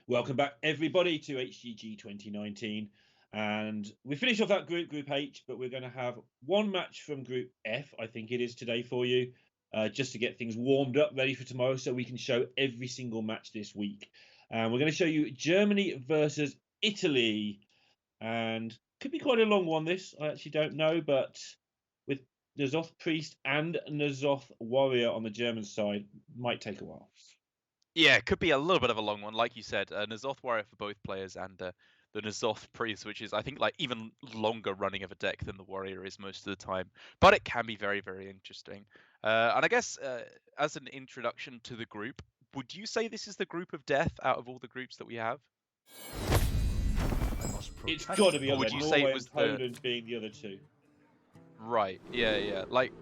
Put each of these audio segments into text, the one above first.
Welcome back, everybody, to HGG 2019. And we finished off that Group H, but we're going to have one match from Group F, I think it is today for you, just to get things warmed up, ready for tomorrow, so we can show every single match this week. And we're going to show you Germany versus Italy. And could be quite a long one, this. I actually don't know, but with Nazoth Priest and Nazoth Warrior on the German side, might take a while. Yeah, it could be a little bit of a long one, like you said. Nazoth Warrior for both players and the Nazoth Priest, which is, I think, like even longer running of a deck than the Warrior is most of the time. But it can be very, very interesting. And I guess as an introduction to the group, would you say this is the group of death out of all the groups that we have? It's got to be Or up would there. you say Norway it was and Poland being the other two. Right, yeah. Like,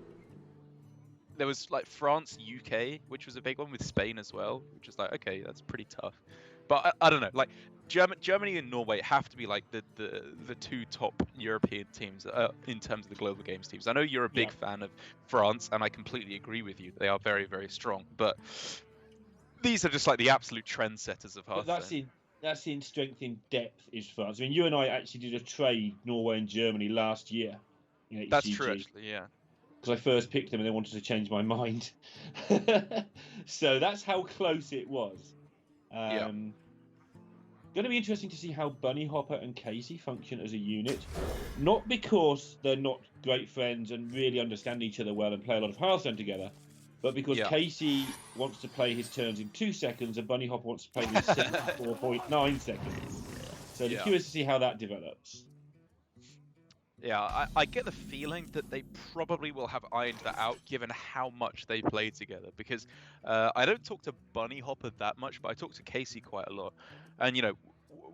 there was like France, UK, which was a big one with Spain as well, which is like, okay, that's pretty tough. But I don't know, like Germany and Norway have to be like the two top European teams in terms of the global games teams. I know you're a big fan of France, and I completely agree with you. They are very, very strong, but these are just like the absolute trendsetters of Hearthstone. That's in strength in depth is France. I mean, you and I actually did a trade, Norway and Germany, last year in HGG. That's true, actually, yeah. Because I first picked them and they wanted to change my mind. So that's how close it was. Yeah. Going to be interesting to see how Bunny Hopper and Casey function as a unit. Not because they're not great friends and really understand each other well and play a lot of Hearthstone together, but because Casey wants to play his turns in 2 seconds and Bunny Hopper wants to play them in 74.9 seconds. So I'm curious to see how that develops. Yeah, I get the feeling that they probably will have ironed that out given how much they play together, because I don't talk to Bunny Hopper that much, but I talk to Casey quite a lot. And, you know,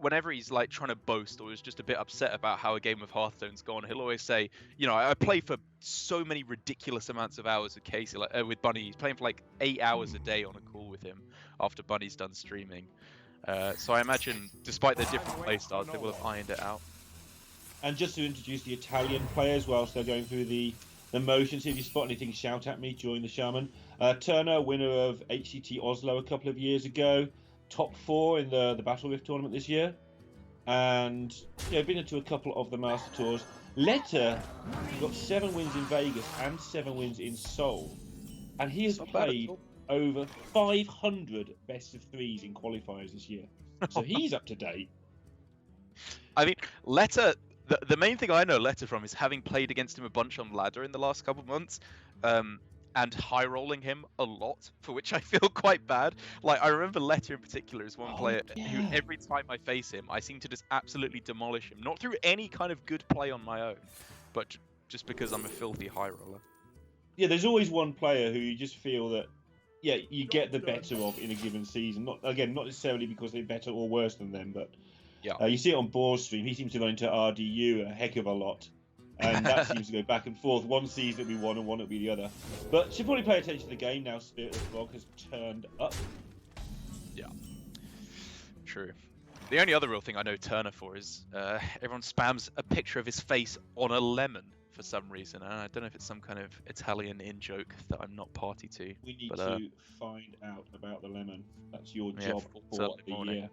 whenever he's like trying to boast or is just a bit upset about how a game of Hearthstone's gone, he'll always say, you know, I play for so many ridiculous amounts of hours with Casey, like with Bunny. He's playing for like 8 hours a day on a call with him after Bunny's done streaming. So I imagine, despite their different playstyles, they will have ironed it out. And just to introduce the Italian players whilst they're going through the motions, if you spot anything, shout at me during the Shaman. Turner, winner of HCT Oslo a couple of years ago, top 4 in the Battle Rift tournament this year, and been into a couple of the Master Tours. Letter got 7 wins in Vegas and 7 wins in Seoul, and he has played over 500 best of 3s in qualifiers this year, so he's up to date. I mean, Letter. The main thing I know Letter from is having played against him a bunch on ladder in the last couple of months, and high rolling him a lot, for which I feel quite bad. Like, I remember Letter in particular is one player who every time I face him, I seem to just absolutely demolish him. Not through any kind of good play on my own, but just because I'm a filthy high roller. Yeah, there's always one player who you just feel that, you get the better of in a given season. Not necessarily because they're better or worse than them, but you see it on Boar's stream. He seems to run into RDU a heck of a lot, and that seems to go back and forth. One season it'll be one and one it'll be the other. But should probably pay attention to the game now. Spirit of the Frog has turned up. Yeah, true. The only other real thing I know Turner for is everyone spams a picture of his face on a lemon for some reason. I don't know if it's some kind of Italian in-joke that I'm not party to. We need to find out about the lemon. That's your job for the year.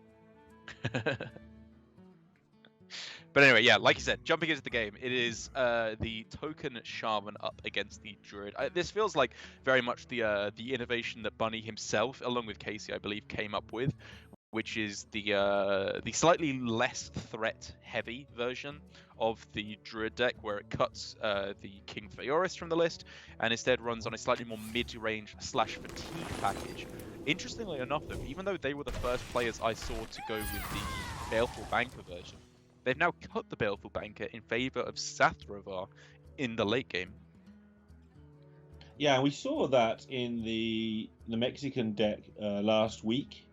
But anyway, yeah, like you said, jumping into the game, it is the token Shaman up against the Druid. This feels like very much the innovation that Bunny himself, along with Casey, I believe, came up with, which is the slightly less threat-heavy version of the Druid deck, where it cuts the King Feoris from the list and instead runs on a slightly more mid-range / fatigue package. Interestingly enough, though, even though they were the first players I saw to go with the Baleful Banker version, they've now cut the Baleful Banker in favor of Sathrovar in the late game. Yeah, we saw that in the Mexican deck last week,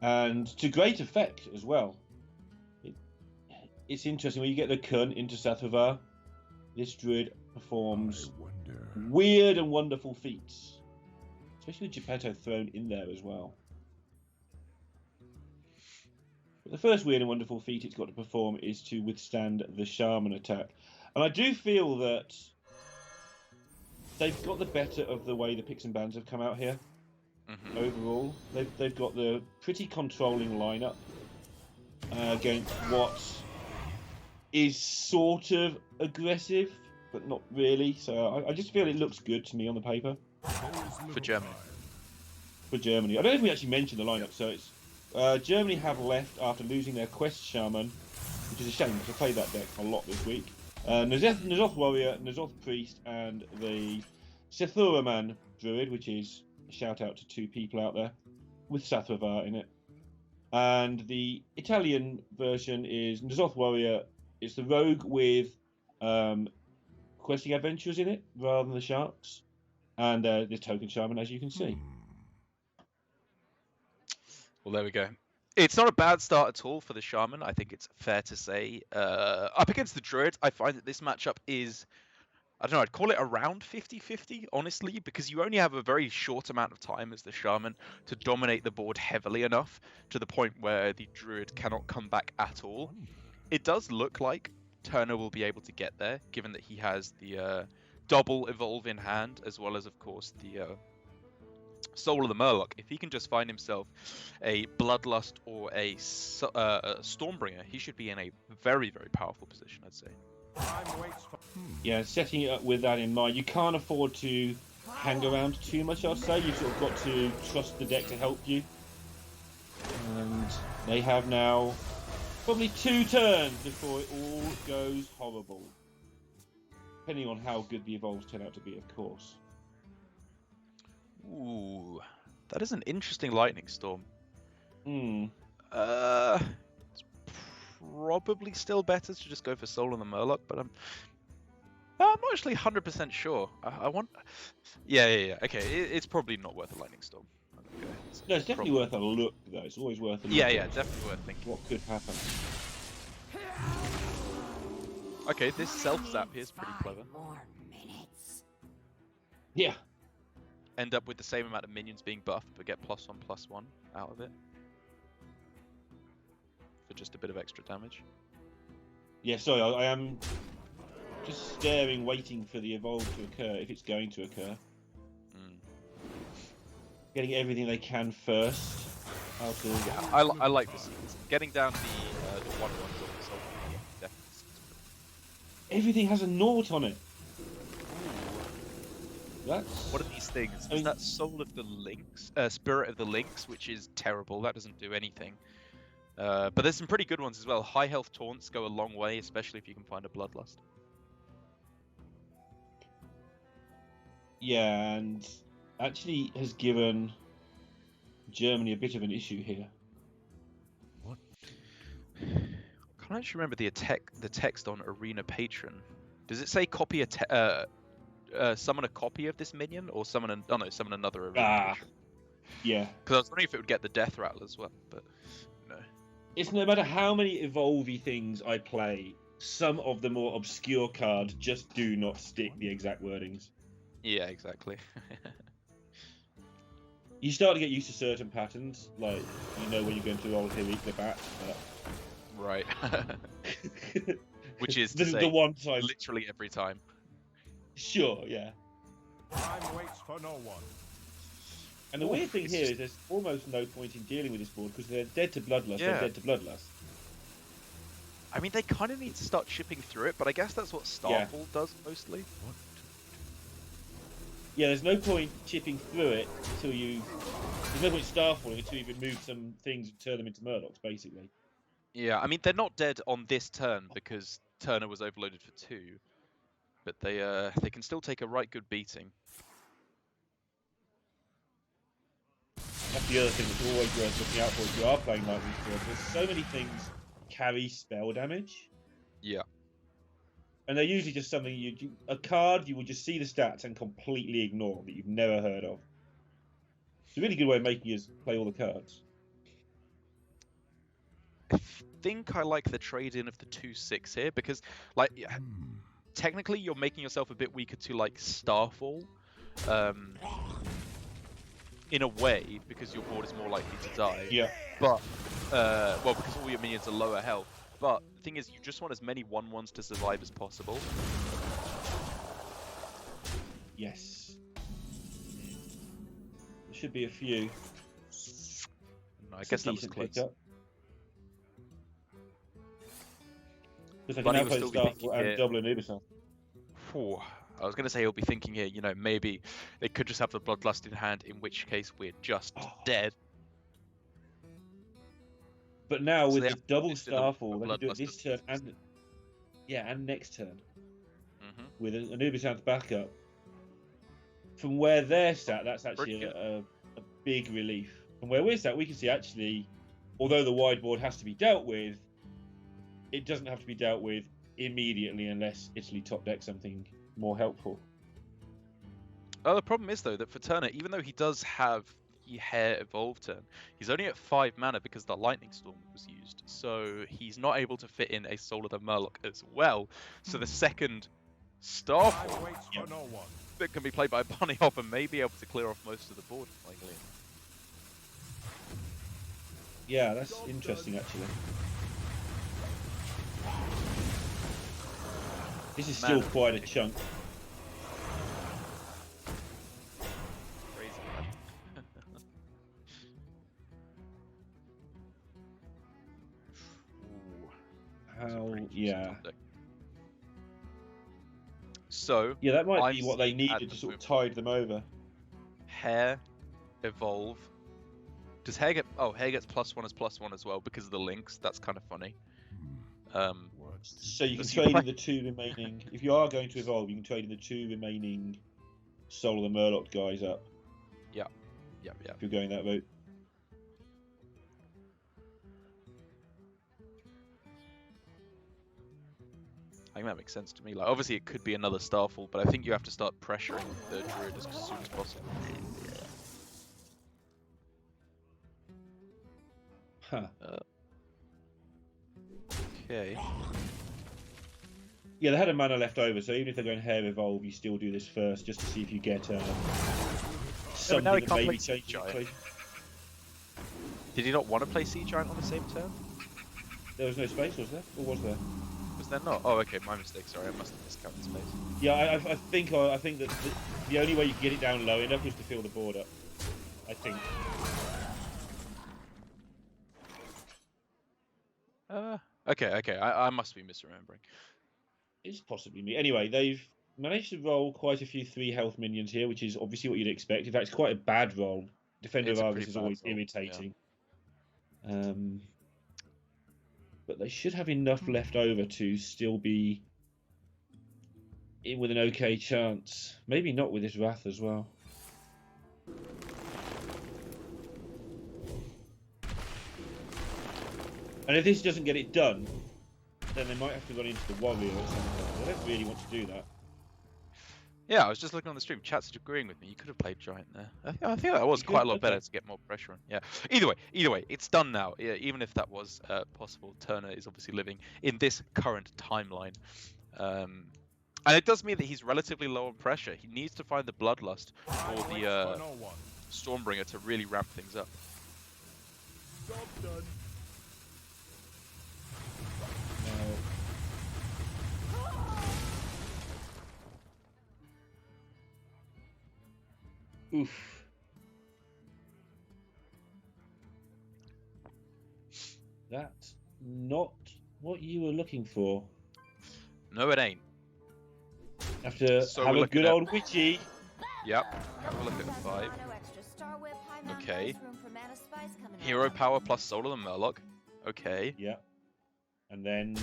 and to great effect as well. It's interesting when you get the Kun into Sathrovar, this Druid performs weird and wonderful feats, especially with Geppetto thrown in there as well. But the first weird and wonderful feat it's got to perform is to withstand the Shaman attack. And I do feel that they've got the better of the way the picks and bans have come out here. Overall, they've got the pretty controlling lineup. against what is sort of aggressive, but not really. So I just feel it looks good to me on the paper. For Germany. For Germany. I don't know if we actually mentioned the lineup. So it's Germany have left after losing their Quest Shaman, which is a shame because I played that deck a lot this week. N'Zoth Warrior, N'Zoth Priest, and the Sethuraman Druid, which is a shout out to 2 people out there with Sathravar in it. And the Italian version is N'Zoth Warrior. It's the rogue with questing adventures in it rather than the sharks. And the token shaman, as you can see. Well, there we go. It's not a bad start at all for the shaman. I think it's fair to say. Up against the druid, I find that this matchup is, I don't know, I'd call it around 50-50, honestly, because you only have a very short amount of time as the shaman to dominate the board heavily enough to the point where the druid cannot come back at all. It does look like Turner will be able to get there, given that he has the double evolve in hand, as well as, of course, the Soul of the Murloc. If he can just find himself a Bloodlust or a Stormbringer, he should be in a very, very powerful position, I'd say. Yeah, setting it up with that in mind, you can't afford to hang around too much, I'll say. You've sort of got to trust the deck to help you. And they have now probably 2 turns before it all goes horrible. Depending on how good the evolves turn out to be, of course. Ooh, that is an interesting lightning storm. It's probably still better to just go for Soul on the Murloc, but I'm not actually 100% sure. I want... Yeah. Okay, it's probably not worth a lightning storm. Okay. No, it's definitely worth a look, though. It's always worth a look. Yeah, definitely worth thinking. What could happen? Okay, this self-zap here is pretty clever. Yeah. End up with the same amount of minions being buffed, but get +1/+1 out of it. For just a bit of extra damage. Yeah, sorry, I am just staring, waiting for the evolve to occur, if it's going to occur. Getting everything they can first. Out of... Yeah, I like this. Getting down the 1/1s on the soul. Yeah, definitely. Everything has a naught on it. That's... What are these things? Is that Soul of the Lynx? Spirit of the Lynx, which is terrible. That doesn't do anything. But there's some pretty good ones as well. High health taunts go a long way, especially if you can find a Bloodlust. Yeah, and actually has given Germany a bit of an issue here. What? Can't actually remember the text on Arena Patron. Does it say copy summon a copy of this minion, or summon another Arena Patron? Yeah. Because I was wondering if it would get the Death Rattle as well, but no. It's no matter how many evolvey things I play, some of the more obscure cards just do not stick the exact wordings. Yeah, exactly. You start to get used to certain patterns, like you know when you're going to roll Heroic the Bat. Right. Which is the one time, literally every time. Sure, yeah. Time waits for no one. And the weird thing here is there's almost no point in dealing with this board because they're dead to Bloodlust. Yeah. They're dead to Bloodlust. I mean, they kind of need to start chipping through it, but I guess that's what Starfall does mostly. Yeah, there's no point chipping through it until you... There's no point starfalling until you remove some things and turn them into Murlocs, basically. Yeah, I mean, they're not dead on this turn because Turner was overloaded for 2. But they can still take a right good beating. That's the other thing that's always worth looking out for if you are playing like these boards. There's so many things carry spell damage. Yeah. And they're usually just something a card you will just see the stats and completely ignore that you've never heard of. It's a really good way of making you play all the cards. I think I like the trade-in of the 2/6 here because, like, technically you're making yourself a bit weaker to like Starfall, in a way because your board is more likely to die. Yeah. But well, because all your minions are lower health. But the thing is, you just want as many 1/1s to survive as possible. Yes. There should be a few. No, I guess that was close. Because I can Bunny now will play still be Starfall thinking and here. double an Ubisoft. Phew. I was going to say he'll be thinking here, maybe they could just have the Bloodlust in hand, in which case we're just dead. But now So with they the have double listed the Starfall, they can do it Bloodlust this as turn first. and next turn Mhm. with an Ubisoft backup. From where they're sat, that's Pretty actually good. a big relief. From where we're sat, we can see actually, although the wide board has to be dealt with, it doesn't have to be dealt with immediately unless Italy top deck something more helpful. The problem is though that for Turner, even though he does have the Hair Evolve turn, he's only at 5 mana because the Lightning Storm was used. So he's not able to fit in a Soul of the Murloc as well. So the second Starfall Time waits for no one. that can be played by Bunny Hopper may be able to clear off most of the board, likely. Yeah, that's interesting actually. This is still quite a chunk. Crazy, man. Ooh, that's a How? pretty juicy Yeah. top deck. So Yeah, that might I'm be what they seeing at needed the to sort of moment tide them over. Hair Evolve. Does Hair get? Oh, Hair gets +1 as +1 as well because of the links. That's kind of funny. So you can Does he trade play- in the 2 remaining. If you are going to evolve, you can trade in the 2 remaining Soul of the Murloc guys up. Yeah. If you're going that route. I think that makes sense to me. Like, obviously, it could be another Starfall, but I think you have to start pressuring the Druid as soon as possible. Huh. Okay. Yeah, they had a mana left over, so even if they're going Hair Evolve, you still do this first just to see if you get something now he that can't maybe play changes the Giant. equation. Did he not want to play Sea Giant on the same turn? There was no space, was there? Or was there? Was there not? Oh, okay, my mistake. Sorry, I must have miscounted space. Yeah, I think that the only way you can get it down low enough was to fill the board up. I think. Okay. I must be misremembering. It's possibly me. Anyway, they've managed to roll quite a few 3 health minions here, which is obviously what you'd expect. In fact, it's quite a bad roll. Defender It's of a Argus pretty is bad always roll, yeah. irritating. But they should have enough left over to still be in with an okay chance. Maybe not with this Wrath as well. And if this doesn't get it done, then they might have to run into the Warrior or something. They don't really want to do that. Yeah, I was just looking on the stream. Chat's agreeing with me. You could have played Giant there. I think that was You quite a could, lot better okay. to get more pressure on. Yeah. Either way, it's done now. Yeah, even if that was possible, Turner is obviously living in this current timeline. And it does mean that he's relatively low on pressure. He needs to find the Bloodlust or Time waits the for no one. Stormbringer to really ramp things up. Job done. Oof. That's not what you were looking for. No, it ain't. Have to So have we're a looking good at- old witchy. Yep. Have a look at 5. Okay. Hero power plus Soul of the Murloc. Okay. Yeah. And then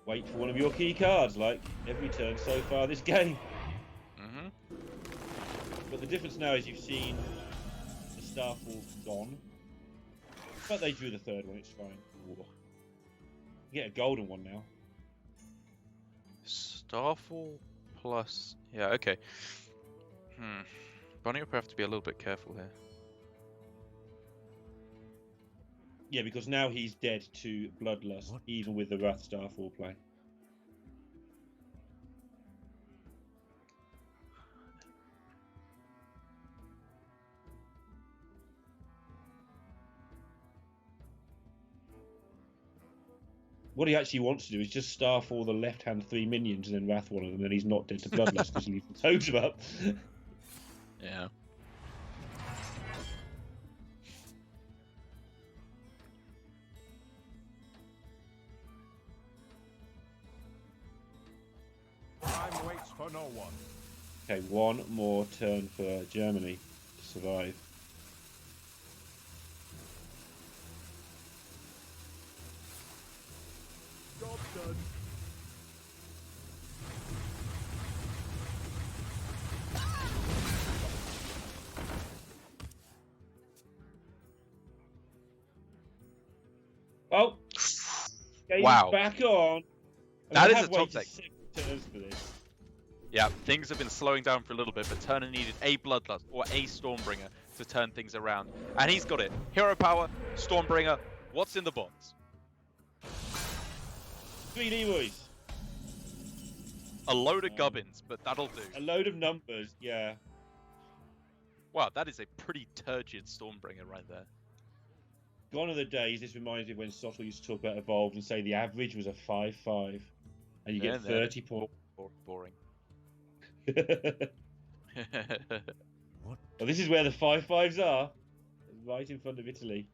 wait for one of your key cards, like every turn so far this game. Mhm. But the difference now is you've seen the Starfall gone. But they drew the 3rd one, it's fine. You get a golden one now. Starfall plus. Yeah. Okay. Bunny will have to be a little bit careful here. Yeah, because now he's dead to Bloodlust, even with the Wrath Starfall play. What he actually wants to do is just Starfall the left-hand 3 minions and then Wrath one of them, and then he's not dead to Bloodlust because he leaves the totem up. Yeah. For no one. Okay, one more turn for Germany to survive. Job done. Oh, game's Wow. back on. That I is have a top waited deck. 6 turns for this. Yeah, things have been slowing down for a little bit, but Turner needed a Bloodlust or a Stormbringer to turn things around. And he's got it. Hero power, Stormbringer, what's in the box? 3 Leroys. A load of gubbins, but that'll do. A load of numbers, yeah. Wow, that is a pretty turgid Stormbringer right there. Gone are the days, this reminds me of when Sottle used to talk about Evolved and say the average was a 5-5. And you get 30 points. Boring. What? Well, this is where the 5-5s are. Right in front of Italy.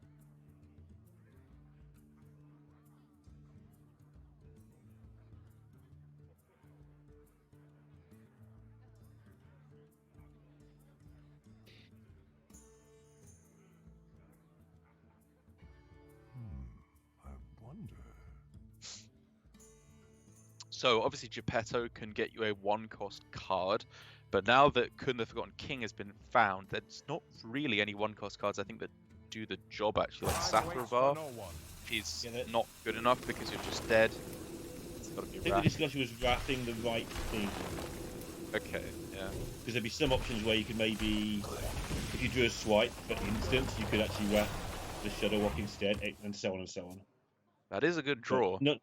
I wonder. So obviously Geppetto can get you a 1-cost card, but now that Kun the Forgotten King has been found, there's not really any 1-cost cards I think that do the job actually. Like Time waits for Sathravar no one. is Yeah, that- not good enough because you're just dead. It's gotta be I think the Wrath. discussion was wrapping the right thing. Okay, yeah. Because there'd be some options where you could maybe, if you drew a swipe, for instance, you could actually wrap the Shadowwalk instead, and so on and so on. That is a good draw. No,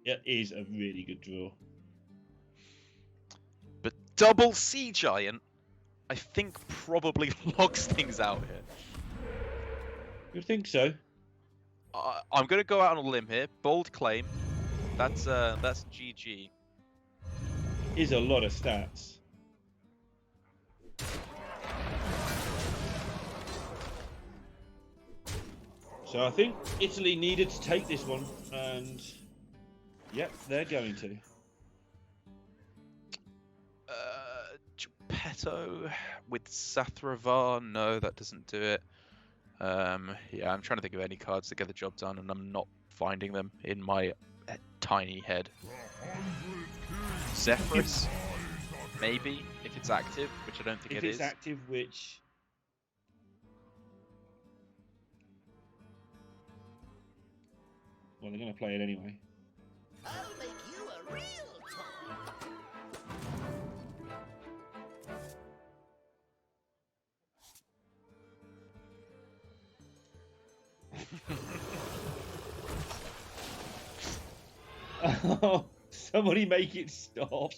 it is a really good draw. But double Sea Giant, I think probably locks things out here. You think so? I'm going to go out on a limb here. Bold claim. That's GG. Is a lot of stats. So I think Italy needed to take this one, and yep, they're going to. Geppetto with Sathravar. No, that doesn't do it. Yeah, I'm trying to think of any cards that get the job done, and I'm not finding them in my tiny head. Zephyrus, maybe, if it's active, which I don't think If it it's is. active, which well, they're going to play it anyway. I'll make you a real toy. Oh, somebody make it stop.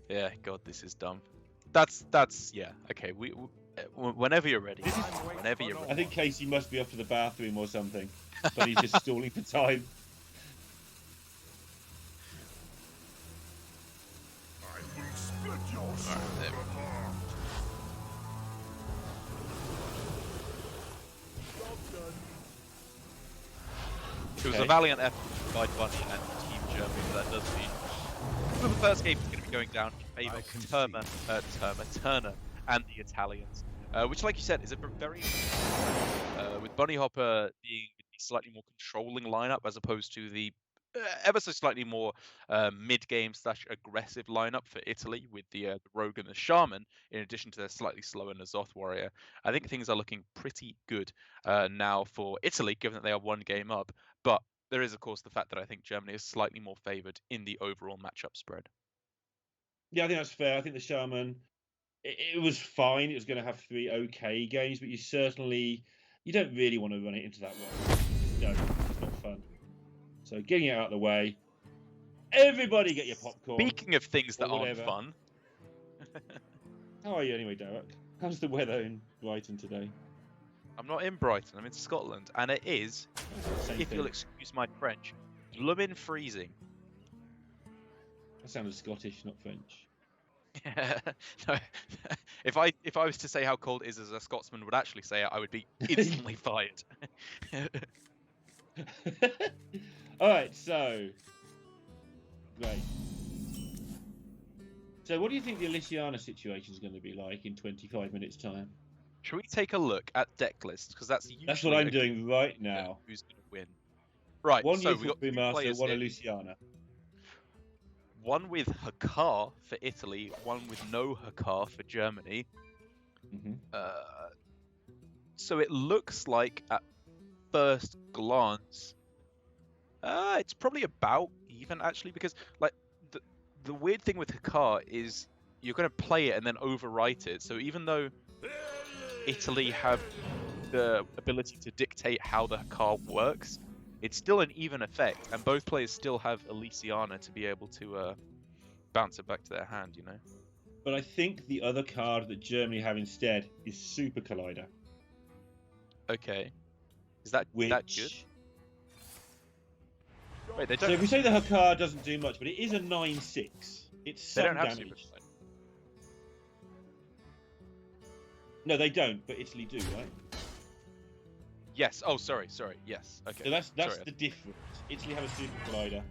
Yeah, God, this is dumb. That's yeah. Okay, whenever you're ready. This is- Whenever you're I ready. think Casey must be off to the bathroom or something, but he's just stalling for time. I will split your Alright, there we go. job done. It was a Okay. valiant effort by Bunny and Team Germany, but that does mean the first game is going to be going down in favour I can of Turner and the Italians, which, like you said, is a very with Bunny Hopper being the slightly more controlling lineup as opposed to the ever so slightly more mid-game / aggressive lineup for Italy with the Rogue and the Shaman, in addition to their slightly slower N'Zoth Warrior. I think things are looking pretty good now for Italy, given that they are 1 game up. But there is, of course, the fact that I think Germany is slightly more favoured in the overall matchup spread. Yeah, I think that's fair. I think the Shaman, it was fine. It was going to have 3 okay games, but you don't really want to run it into that one. No, it's not fun. So getting it out of the way. Everybody get your popcorn. Speaking of things that Or aren't whatever. fun, How are you anyway, Derek? How's the weather in Brighton today? I'm not in Brighton, I'm in Scotland, and it is, Same if thing. you'll excuse my French, bloomin' freezing. That sounded Scottish, not French. No, if I was to say how cold it is as a Scotsman would actually say it, I would be instantly fired. All right, so great. So what do you think the Elysiana situation is going to be like in 25 minutes' time? Should we take a look at deck lists? Because that's usually That's what I'm a doing right good now. who's going to win. Right, One so we Youthful got two Brewmaster, players one here. Elysiana. One with Hakar for Italy, one with no Hakar for Germany. Mm-hmm. So it looks like at first glance, it's probably about even actually, because like the weird thing with Hakar is you're going to play it and then overwrite it. So even though Italy have the ability to dictate how the Hakar works, it's still an even effect, and both players still have Elysiana to be able to bounce it back to their hand, you know? But I think the other card that Germany have instead is Super Collider. Okay. Is that Which... that good? Wait, they don't. So if we say the Hakar doesn't do much, but it is a 9/6. It's They some don't have Super damage. Collider. No, they don't, but Italy do, right? Yes. Oh, sorry. Yes. Okay. So that's Sorry. the difference. Italy have a Super Collider.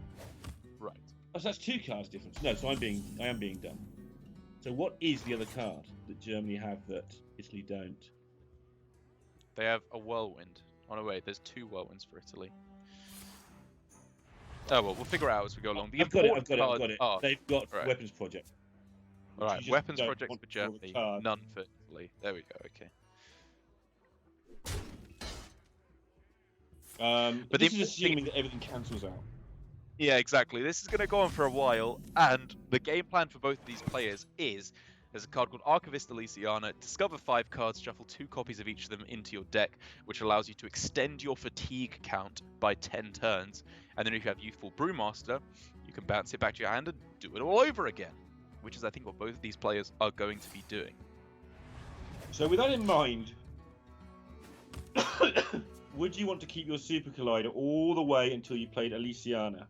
Right. Oh, so that's 2 cards difference. No, so I am being dumb. So what is the other card that Germany have that Italy don't? They have a Whirlwind. Oh no, wait. There's 2 Whirlwinds for Italy. Oh well, we'll figure it out as we go along. The I've got important it. cards are- They've got right. Weapons Project. All which right, you just weapons don't projects want for to draw the Germany, card. none for Italy. There we go. Okay. But the this is important assuming thing- that everything cancels out. Yeah, exactly. This is going to go on for a while, and the game plan for both of these players is there's a card called Archivist Elysiana. Discover 5 cards, shuffle 2 copies of each of them into your deck, which allows you to extend your fatigue count by 10 turns. And then if you have Youthful Brewmaster, you can bounce it back to your hand and do it all over again, which is, I think, what both of these players are going to be doing. So with that in mind, would you want to keep your Super Collider all the way until you played Elysiana?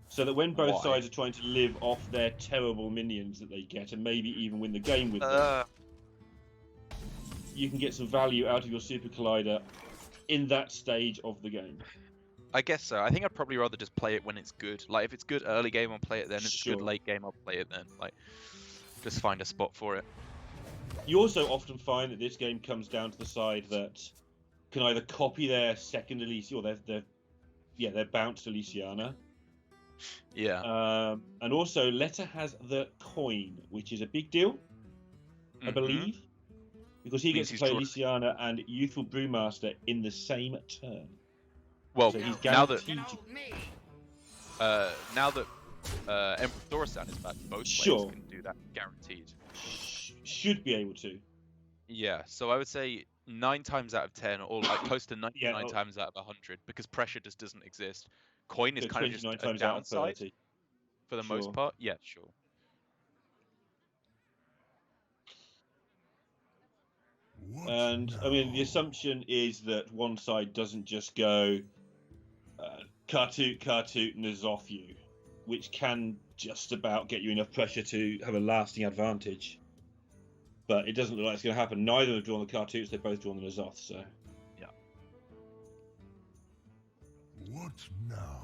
So that when both Why? sides are trying to live off their terrible minions that they get, and maybe even win the game with them, you can get some value out of your Super Collider in that stage of the game. I guess so. I think I'd probably rather just play it when it's good. Like, if it's good early game, I'll play it then. If it's good Sure. late game, I'll play it then. Like, just find a spot for it. You also often find that this game comes down to the side that can either copy their second Elysiana or their bounced Elysiana. Yeah. And also, Letta has the coin, which is a big deal, I believe, because he Means gets to he's play drawn- Elysiana and Youthful Brewmaster in the same turn. Well, So he's now that guaranteed Get to... old me. now that Emperor Thorisan is back, both Sure. players can do that, guaranteed. should be able to. Yeah. So I would say 9 times out of 10, or like close to 99 oh. times out of 100, because pressure just doesn't exist. Coin is So kind of just 29 a times out of downside 30. for the Sure. most part. Yeah, sure. What And I mean, the now? assumption is that one side doesn't just go Kartoot, and Nazoth you, which can just about get you enough pressure to have a lasting advantage. But it doesn't look like it's going to happen. Neither have drawn the Kartoots, they've both drawn the Nazoth, so... What now?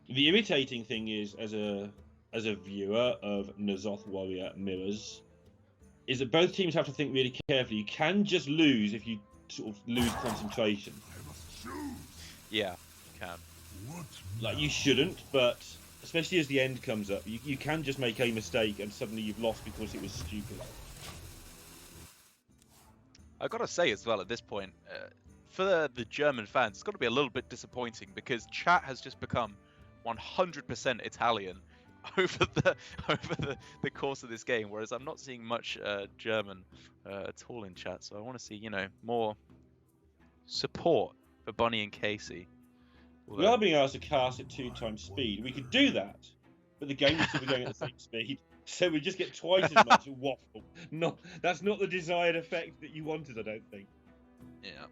The irritating thing is, as a viewer of Nazoth Warrior Mirrors, is that both teams have to think really carefully. You can just lose if you sort of lose concentration. I must choose. Yeah, you can. What Like, now? you shouldn't, but especially as the end comes up, you can just make a mistake and suddenly you've lost because it was stupid. I've got to say as well at this point, for the German fans, it's got to be a little bit disappointing because chat has just become 100% Italian over the course of this game, whereas I'm not seeing much German at all in chat. So I want to see, more support for Bunny and Casey. We are being asked to cast at 2 times speed. We could do that, but the game would still be going at the same speed. So we just get twice as much waffle. That's not the desired effect that you wanted, I don't think. Yeah.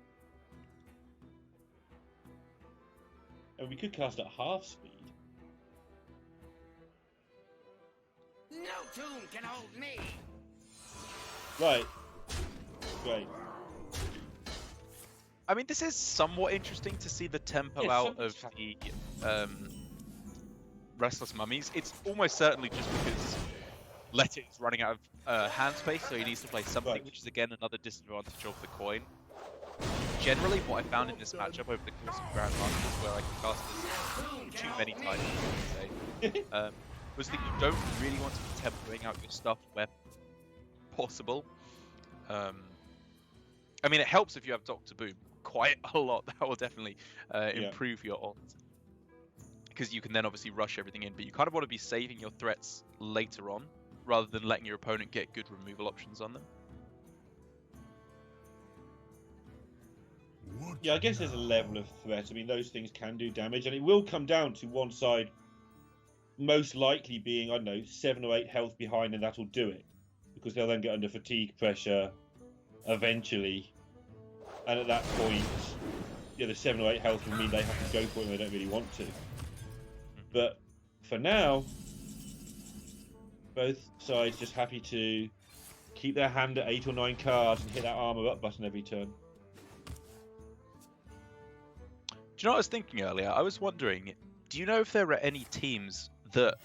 And we could cast at half speed. No tune can hold me. Right. Great. I mean, this is somewhat interesting to see the tempo Yeah, out of something's the Restless Mummies, it's almost certainly just because Let It is running out of hand space, so he needs to play something, Right. which is again another disadvantage of the coin. Generally, what I found in this matchup over the course of Grandmasters, where I can cast this too many times, I would say, was that you don't really want to be tempoing out your stuff where possible. I mean, it helps if you have Dr. Boom quite a lot. That will definitely improve your odds, because you can then obviously rush everything in, but you kind of want to be saving your threats later on rather than letting your opponent get good removal options on them. What Yeah, I guess there's a level of threat. I mean, those things can do damage, and it will come down to one side most likely being, I don't know, 7 or 8 health behind, and that'll do it. Because they'll then get under fatigue pressure eventually. And at that point, yeah, the 7 or 8 health will mean they have to go for it and they don't really want to. But for now, both sides just happy to keep their hand at 8 or 9 cards and hit that armor up button every turn. Do you know what I was thinking earlier? I was wondering, do you know if there are any teams that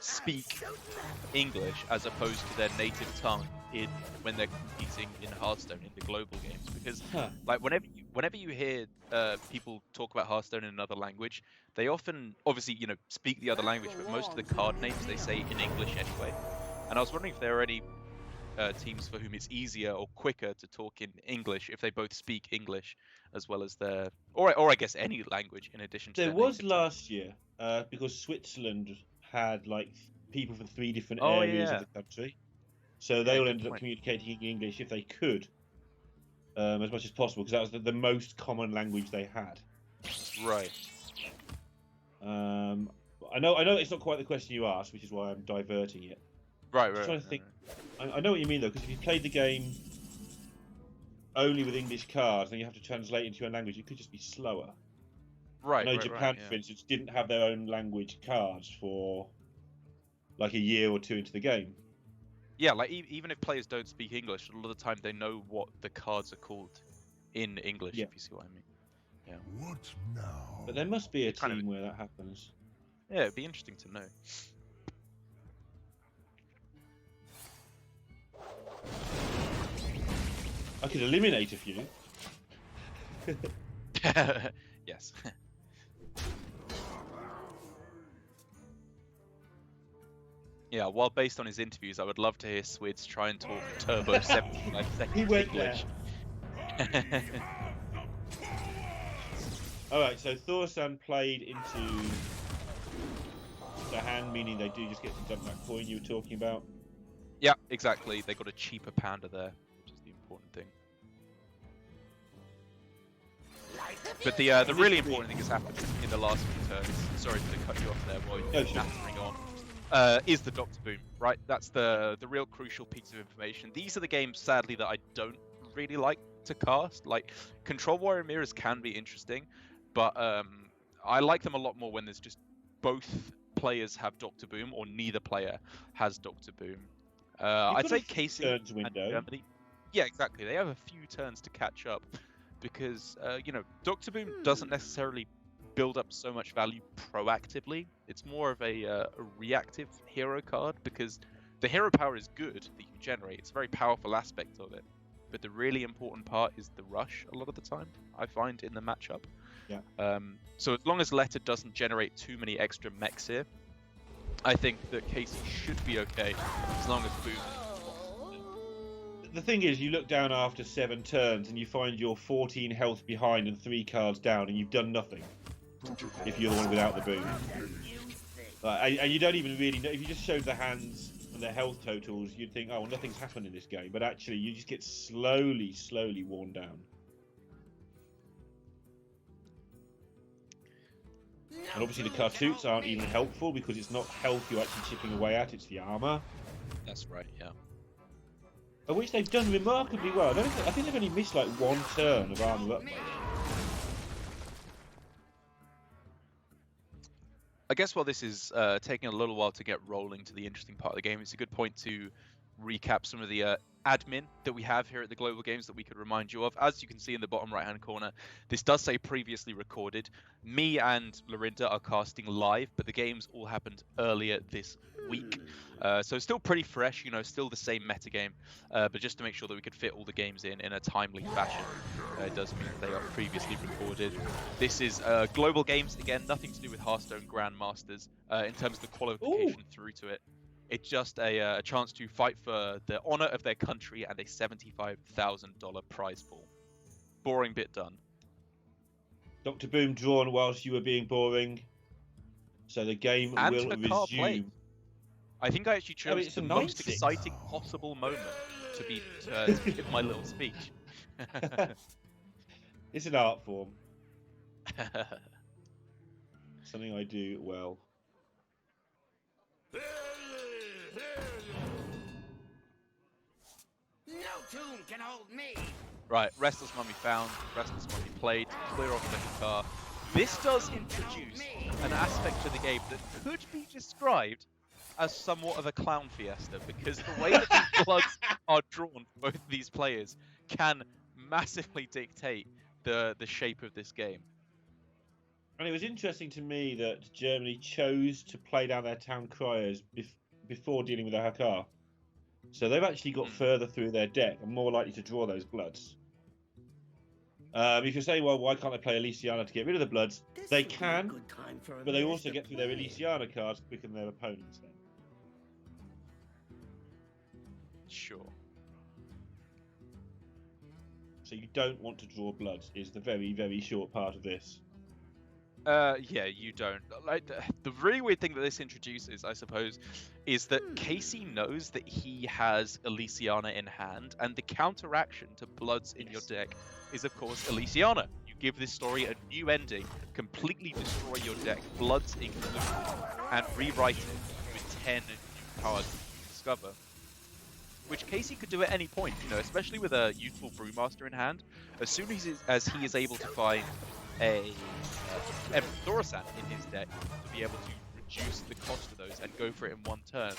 speak English as opposed to their native tongue when they're competing in Hearthstone in the global games? Because like whenever you hear people talk about Hearthstone in another language, they often obviously speak the other language, but most of the card names they say in English anyway. And I was wondering if there are any teams for whom it's easier or quicker to talk in English if they both speak English as well as their, or I guess any language in addition to There their was native tongue. last year, because Switzerland had like people from 3 different Oh, areas yeah. of the country, so they all good ended up point. communicating in English if they could, as much as possible, because that was the most common language they had. Right. I know it's not quite the question you asked, which is why I'm diverting it. Right. Just trying to think. I know what you mean though, because if you played the game only with English cards, then you have to translate into your language. It could just be slower. Right. I know Japan, for instance, didn't have their own language cards for like a year or 2 into the game. Yeah, like even if players don't speak English, a lot of the time they know what the cards are called in English, Yeah. if you see what I mean. Yeah. What now? But there must be a Kind of- team where that happens. Yeah, it'd be interesting to know. I could eliminate a few. Yes. Yeah, while based on his interviews, I would love to hear Swids try and talk turbo 75 seconds He went there. English. Alright, so Thorsan played into the hand, meaning they do just get to dump that coin you were talking about. Yeah, exactly. They got a cheaper panda there, which is the important thing. But the really important thing has happened in the last few turns. Sorry to cut you off there while you're nattering on. Is the Dr. Boom, right? That's the real crucial piece of information. These are the games, sadly, that I don't really like to cast. Like, Control Warrior Mirrors can be interesting, but I like them a lot more when there's just both players have Dr. Boom or neither player has Dr. Boom. I'd say Casey and Germany. Yeah, exactly. They have a few turns to catch up because, Dr. Boom doesn't necessarily build up so much value proactively. It's more of a reactive hero card because the hero power is good that you generate. It's a very powerful aspect of it. But the really important part is the rush a lot of the time, I find, in the matchup. Yeah. So as long as Letter doesn't generate too many extra mechs here, I think that Casey should be okay as long as Boom. The thing is, you look down after 7 turns and you find you're 14 health behind and 3 cards down, and you've done nothing. If you're the one without the boom. And you don't even really know. If you just showed the hands and their health totals, you'd think, oh, well, nothing's happened in this game. But actually, you just get slowly worn down. And obviously the cartoots aren't even helpful because it's not health you're actually chipping away at, it's the armour. That's right, yeah. Of which they've done remarkably well. I think they've only missed like 1 turn of armour upgrade. I guess while this is taking a little while to get rolling to the interesting part of the game, it's a good point to recap some of the admin that we have here at the Global Games that we could remind you of. As you can see in the bottom right hand corner, this does say previously recorded. Me and Lorinda are casting live, but the games all happened earlier this week. So still pretty fresh, you know, still the same metagame, but just to make sure that we could fit all the games in a timely fashion, it does mean they are previously recorded. This is Global Games, again, nothing to do with Hearthstone Grandmasters in terms of the qualification through to it. It's just a chance to fight for the honor of their country and a $75,000 prize pool. Boring bit done. Dr. Boom drawn whilst you were being boring. So the game And will Hakar played. resume. I think I actually chose it's the a most 9-6. exciting possible moment to give my little speech. It's an art form. Something I do well. No tune can hold me. Right, Restless Mummy found, Restless Mummy played, clear off the car. This does introduce an aspect to the game that could be described as somewhat of a clown fiesta, because the way that these bloods are drawn for both of these players can massively dictate the shape of this game. And it was interesting to me that Germany chose to play down their town criers before dealing with the Hakar. So they've actually got further through their deck and more likely to draw those bloods. If you say, well, why can't they play Elysiana to get rid of the bloods? They can, but they also get through their Elysiana cards quicker than their opponents then. Sure. So you don't want to draw bloods is the very, very short part of this. Yeah, you don't. Like the really weird thing that this introduces, I suppose, is that Casey knows that he has Elysiana in hand, and the counteraction to bloods in your deck is, of course, Elysiana. You give this story a new ending, completely destroy your deck, bloods included, and rewrite it with 10 new cards you discover. Which Casey could do at any point, you know, especially with a Youthful Brewmaster in hand. As soon as he is able to find a Thorasant in his deck to be able to reduce the cost of those and go for it in one turn,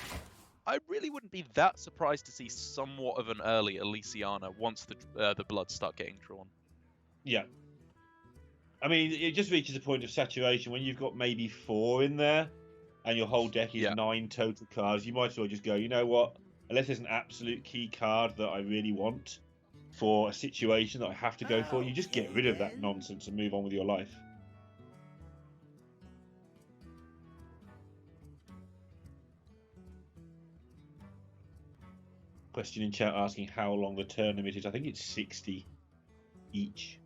I really wouldn't be that surprised to see somewhat of an early Elysiana once the bloods start getting drawn. Yeah. I mean, it just reaches a point of saturation when you've got maybe 4 in there and your whole deck is 9 total cards. You might as well just go, you know what? Unless there's an absolute key card that I really want for a situation that I have to go for, you just get rid of that nonsense and move on with your life. Question in chat asking how long the turn limit is. I think it's 60 each.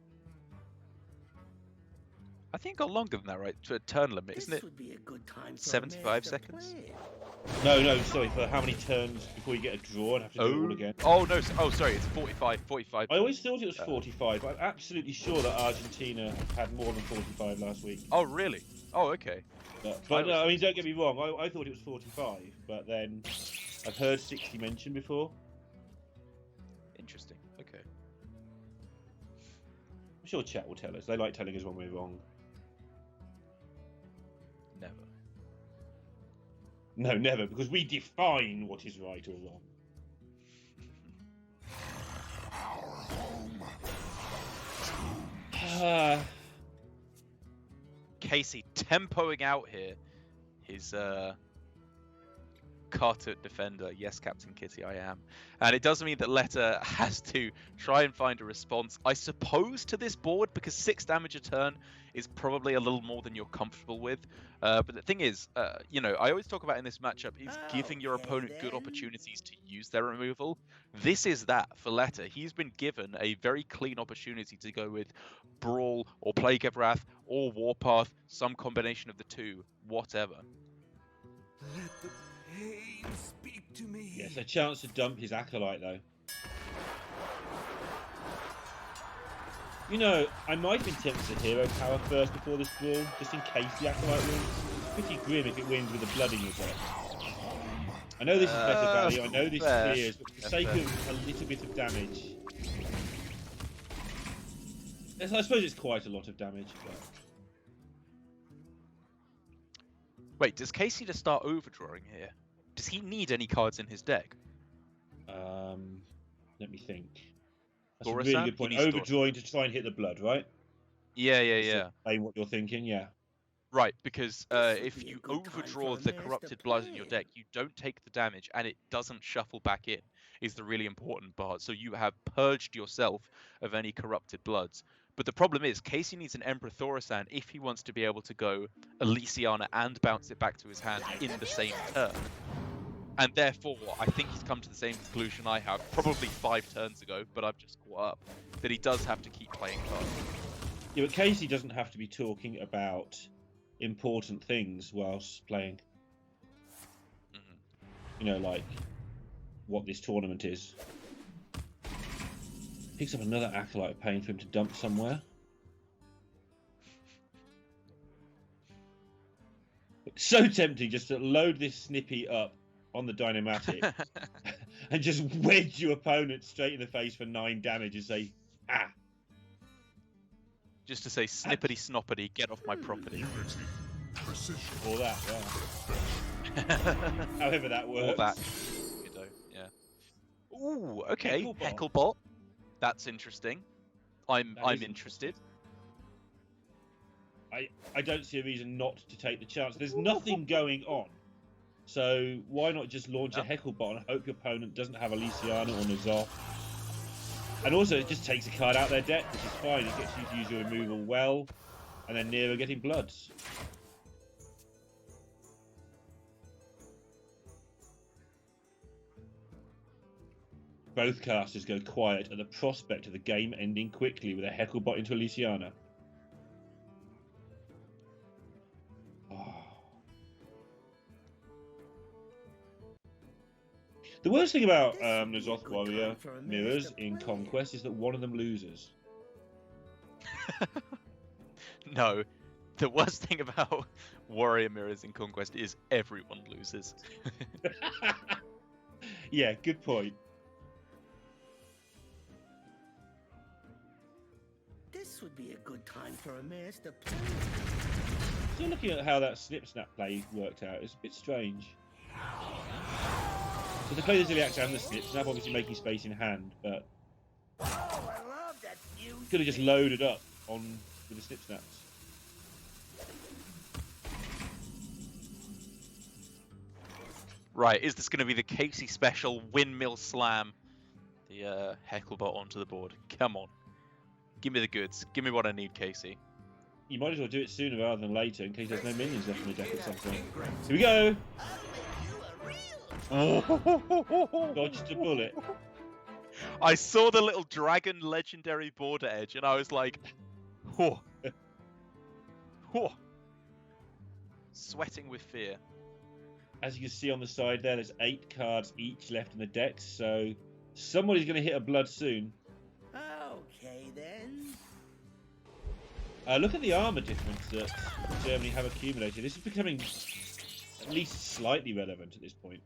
I think it got longer than that, right? To a turn limit, isn't it? 75 seconds? No, sorry, for how many turns before you get a draw and have to do it all again. Oh, no, sorry, it's 45. I always thought it was 45. I'm absolutely sure that Argentina had more than 45 last week. Oh, really? Oh, okay. But no, I mean, don't get me wrong, I thought it was 45, but then I've heard 60 mentioned before. Interesting, okay. I'm sure chat will tell us. They like telling us when we're wrong. Never. No, never, because we define what is right or wrong. Casey tempoing out here his Carter defender. Yes, Captain Kitty, I am. And it does mean that Letta has to try and find a response, I suppose, to this board, because 6 damage a turn is probably a little more than you're comfortable with. But the thing is, you know, I always talk about in this matchup is giving your opponent good opportunities to use their removal. This is that for Letta. He's been given a very clean opportunity to go with Brawl or Plague of Wrath or Warpath, some combination of the two, whatever. Let the pain speak to me. Yes, a chance to dump his Acolyte, though. You know, I might have been tempted to hero power first before this brawl, just in case the Acolyte wins. It's pretty grim if it wins with a blood in your deck. I know this is better value, I know this clears, but for the sake of a little bit of damage... I suppose it's quite a lot of damage, but... Wait, does Casey just start overdrawing here? Does he need any cards in his deck? Let me think. That's a Dora-san? really good He point. needs Dora-san. Overdrawing to try and hit the blood, right? Yeah. Explain what you're thinking, yeah. Right, because This would if be a you good time overdraw for a the master corrupted blood in your plan. deck, you don't take the damage and it doesn't shuffle back in, is the really important part. So you have purged yourself of any corrupted bloods. But the problem is, Casey needs an Emperor Thaurissan if he wants to be able to go Elysiana and bounce it back to his hand in the same turn. And therefore, I think he's come to the same conclusion I have, probably 5 turns ago, but I've just caught up, that he does have to keep playing cards. Yeah, but Casey doesn't have to be talking about important things whilst playing. You know, like what this tournament is. Picks up another Acolyte paying for him to dump somewhere. It's so tempting just to load this Snippy up on the Dynamatic and just wedge your opponent straight in the face for 9 damage and say, ah. Just to say, snippety snoppety, get off my property. Or that, yeah. However that works. Or that. You know, yeah. Ooh, okay. Hecklebot. Hecklebot. That's interesting. I'm is interested. I don't see a reason not to take the chance. There's nothing going on. So why not just launch a Hecklebot and hope your opponent doesn't have Elysiana or N'Zoth? And also, it just takes a card out of their deck, which is fine. It gets you to use your removal well, and then Nero getting bloods. Both casters go quiet at the prospect of the game ending quickly with a Hecklebot into Elysiana. Oh. The worst thing about N'Zoth Warrior mirrors in Conquest is that one of them loses. No. The worst thing about Warrior Mirrors in Conquest is everyone loses. Yeah, good point. This would be a good time for a master plan. So looking at how that Snip Snap play worked out, it's a bit strange. So the play the Ziliax and the Snip Snap, obviously making space in hand, but Oh, I love that new could have just loaded up on with the Snip Snaps. Right, is this going to be the Casey special Windmill Slam? The Hecklebot onto the board. Come on. Give me the goods. Give me what I need, Casey. You might as well do it sooner rather than later in case there's no minions left in the deck at some point. Here we go! Dodged a bullet. I saw the little dragon legendary border edge and I was like, whoa. Whoa. Sweating with fear. As you can see on the side there, there's 8 cards each left in the deck, so somebody's going to hit a blood soon. Okay then. Look at the armor difference that Germany have accumulated. This is becoming at least slightly relevant at this point.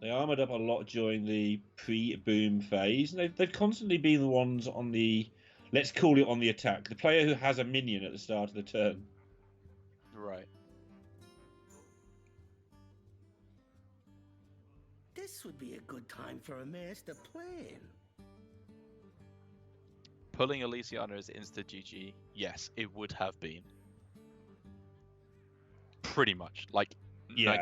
They armored up a lot during the pre-boom phase, and they've constantly been the ones on the, let's call it on the attack. The player who has a minion at the start of the turn. Right. This would be a good time for a master plan. Pulling Elysiana as insta GG, yes, it would have been. Pretty much. Like, Yeah.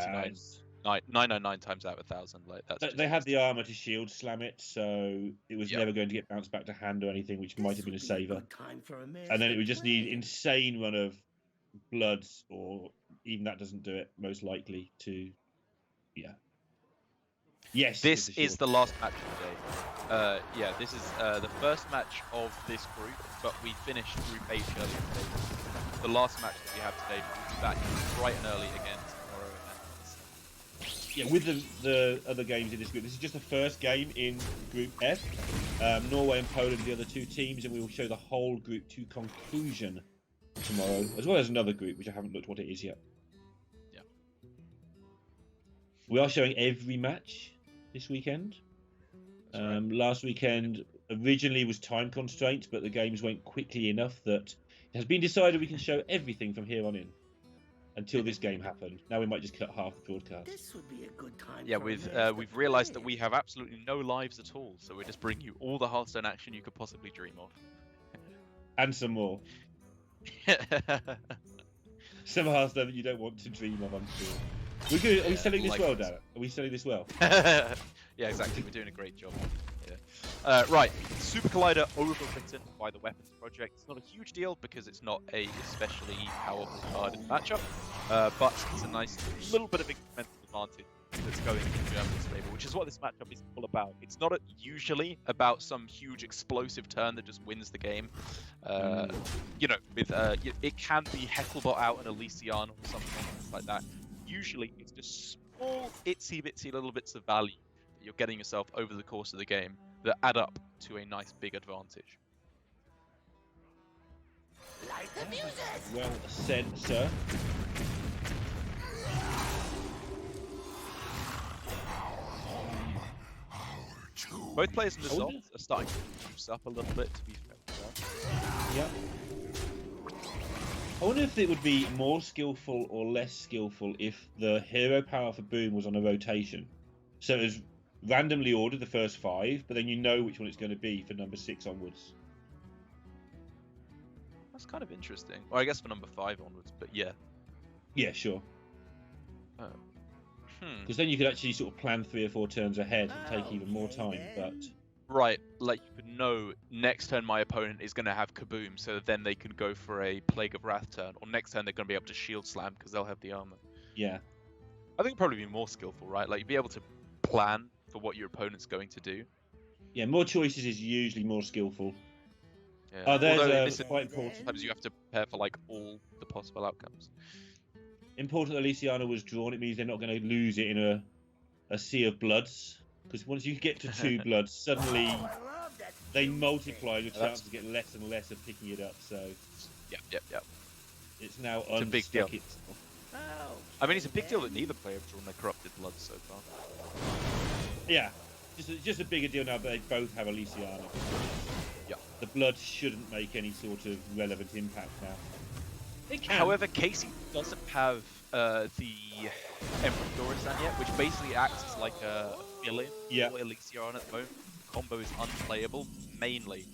999 times out of 1,000. Like that's They had the armor to shield slam it, so it was Yep. never going to get bounced back to hand or anything, which might have been a This would be saver. good time for a And then it would master just need plan. insane run of bloods, or even that doesn't do it, most likely, to... Yeah. Yes. This with the is shield. the last match of the day. Yeah, this is the first match of this group, but we finished Group H earlier today. The last match that we have today, we'll be back bright and early again tomorrow. Yeah, with the other games in this group, this is just the first game in Group F. Norway and Poland are the other 2 teams, and we will show the whole group to conclusion tomorrow, as well as another group, which I haven't looked what it is yet. Yeah. We are showing every match this weekend. That's right. Last weekend originally was time constraints, but the games went quickly enough that It has been decided we can show everything from here on in. Until this game happened. Now we might just cut half the broadcast. This would be a good time. Yeah, for a we've master realised that plan. we have absolutely no lives at all, so we're just bringing you all the Hearthstone action you could possibly dream of. And some more. Some Hearthstone that you don't want to dream of, I'm sure. We're good. Are we selling this like well, this. Darren? Are we selling this well? Yeah, exactly. We're doing a great job. Yeah. Right, Super Collider overwritten by the Weapons Project. It's not a huge deal because it's not a especially powerful card in the matchup, but it's a nice little bit of incremental advantage that's going to Germany's favour, which is what this matchup is all about. It's not usually about some huge explosive turn that just wins the game. You know, with it can be Hecklebot out and Elysian or something like that. Usually, it's just small, itsy bitsy little bits of value that you're getting yourself over the course of the game that add up to a nice big advantage. Light the music. Well said, sir. Both players in the Zot are starting to juice up a little bit, to be fair. Yeah. I wonder if it would be more skillful or less skillful if the hero power for Boom was on a rotation. So it was randomly ordered the first 5, but then you know which one it's going to be for number 6 onwards. That's kind of interesting. Or I guess for number 5 onwards, but yeah. Yeah, sure. Because then you could actually sort of plan 3 or 4 turns ahead and take even more time, but... Right, like you could know next turn my opponent is going to have Kaboom, so then they can go for a Plague of Wrath turn, or next turn they're going to be able to Shield Slam because they'll have the armor. Yeah. I think it'd probably be more skillful, right? Like you'd be able to plan for what your opponent's going to do. Yeah, more choices is usually more skillful. Yeah. Oh, there's Although this is quite important. sometimes you have to prepare for like all the possible outcomes. Important that Elysiana was drawn. It means they're not going to lose it in a sea of bloods. Because once you get to 2 bloods, suddenly Oh, I love that they music. multiply your That's- chances to get less and less of picking it up. So Yep. it's now It's a big deal. unstuck itself. Oh, I mean, it's a big deal that neither player have drawn their Corrupted Blood so far. Yeah, just a bigger deal now that they both have Elysiana. Yeah. The blood shouldn't make any sort of relevant impact now. It can. However, Casey doesn't have the Emperor Doristan yet, which basically acts as like a fill-in Yeah. for Elysian at the moment. The combo is unplayable, mainly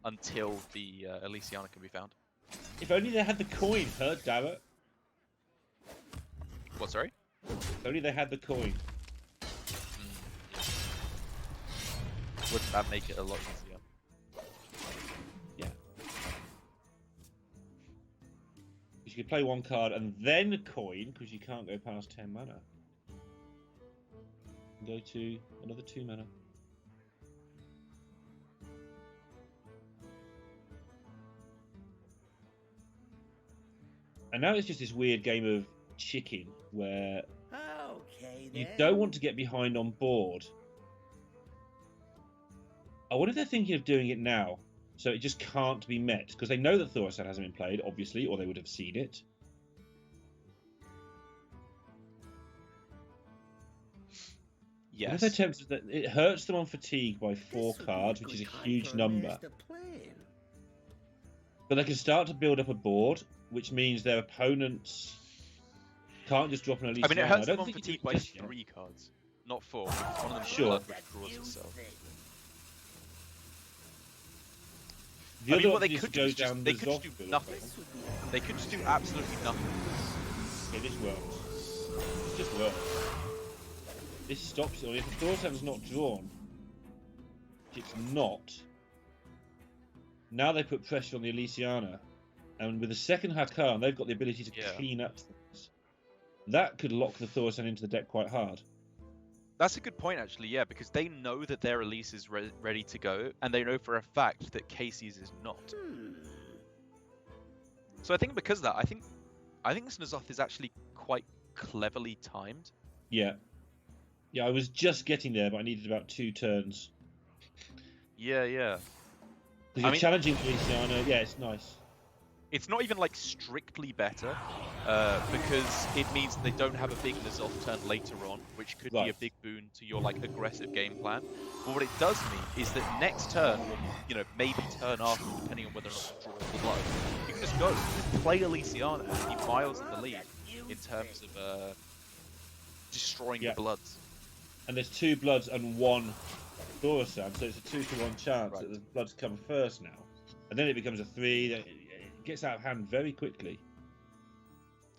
until the Elysiana can be found. If only they had the coin, huh, Darrett? What, sorry? If only they had the coin. Wouldn't that make it a lot easier? Yeah. You could play 1 card and then coin, because you can't go past 10 mana. Go to another 2 mana. And now it's just this weird game of chicken where okay, you then. don't want to get behind on board. I wonder if they're thinking of doing it now, so it just can't be met, because they know that Thorstein hasn't been played, obviously, or they would have seen it. Yes. What if they're tempted that it hurts them on fatigue by This 4 would be cards, a which is a good time huge for a number. master plan. But they can start to build up a board, which means their opponents can't just drop an Elise. I mean, it hurts them don't on think you fatigue do by it just yet. 3 cards, not 4. One of them Sure. blood, which That draws music. itself. The I other mean, what they option is could to do go is just down they the could just do Zoff build, nothing. This would be They could just do absolutely nothing. Okay, this works. It just works. This stops it. If the Thorstein's not drawn, which it's not, now they put pressure on the Elysiana, and with the second Hakan, they've got the ability to Yeah. clean up things. That could lock the Thorstein into the deck quite hard. That's a good point, actually, yeah, because they know that their release is ready to go, and they know for a fact that Casey's is not. So I think because of that, I think this N'Zoth is actually quite cleverly timed. Yeah. Yeah, I was just getting there, but I needed about 2 turns. Yeah. Because I you're mean- challenging Elysiana, yeah, it's nice. It's not even like strictly better, because it means they don't have a big N'Zoth turn later on, which could be a Right. big boon to your like aggressive game plan. But what it does mean is that next turn, or maybe turn after, depending on whether or not you draw the blood, you can just go, just play Elysiana, and be miles in the lead in terms of destroying the Bloods. And there's 2 Bloods and 1 Thorsan, so it's a 2-to-1 chance that the Bloods come first now. And then it becomes a 3, it gets out of hand very quickly.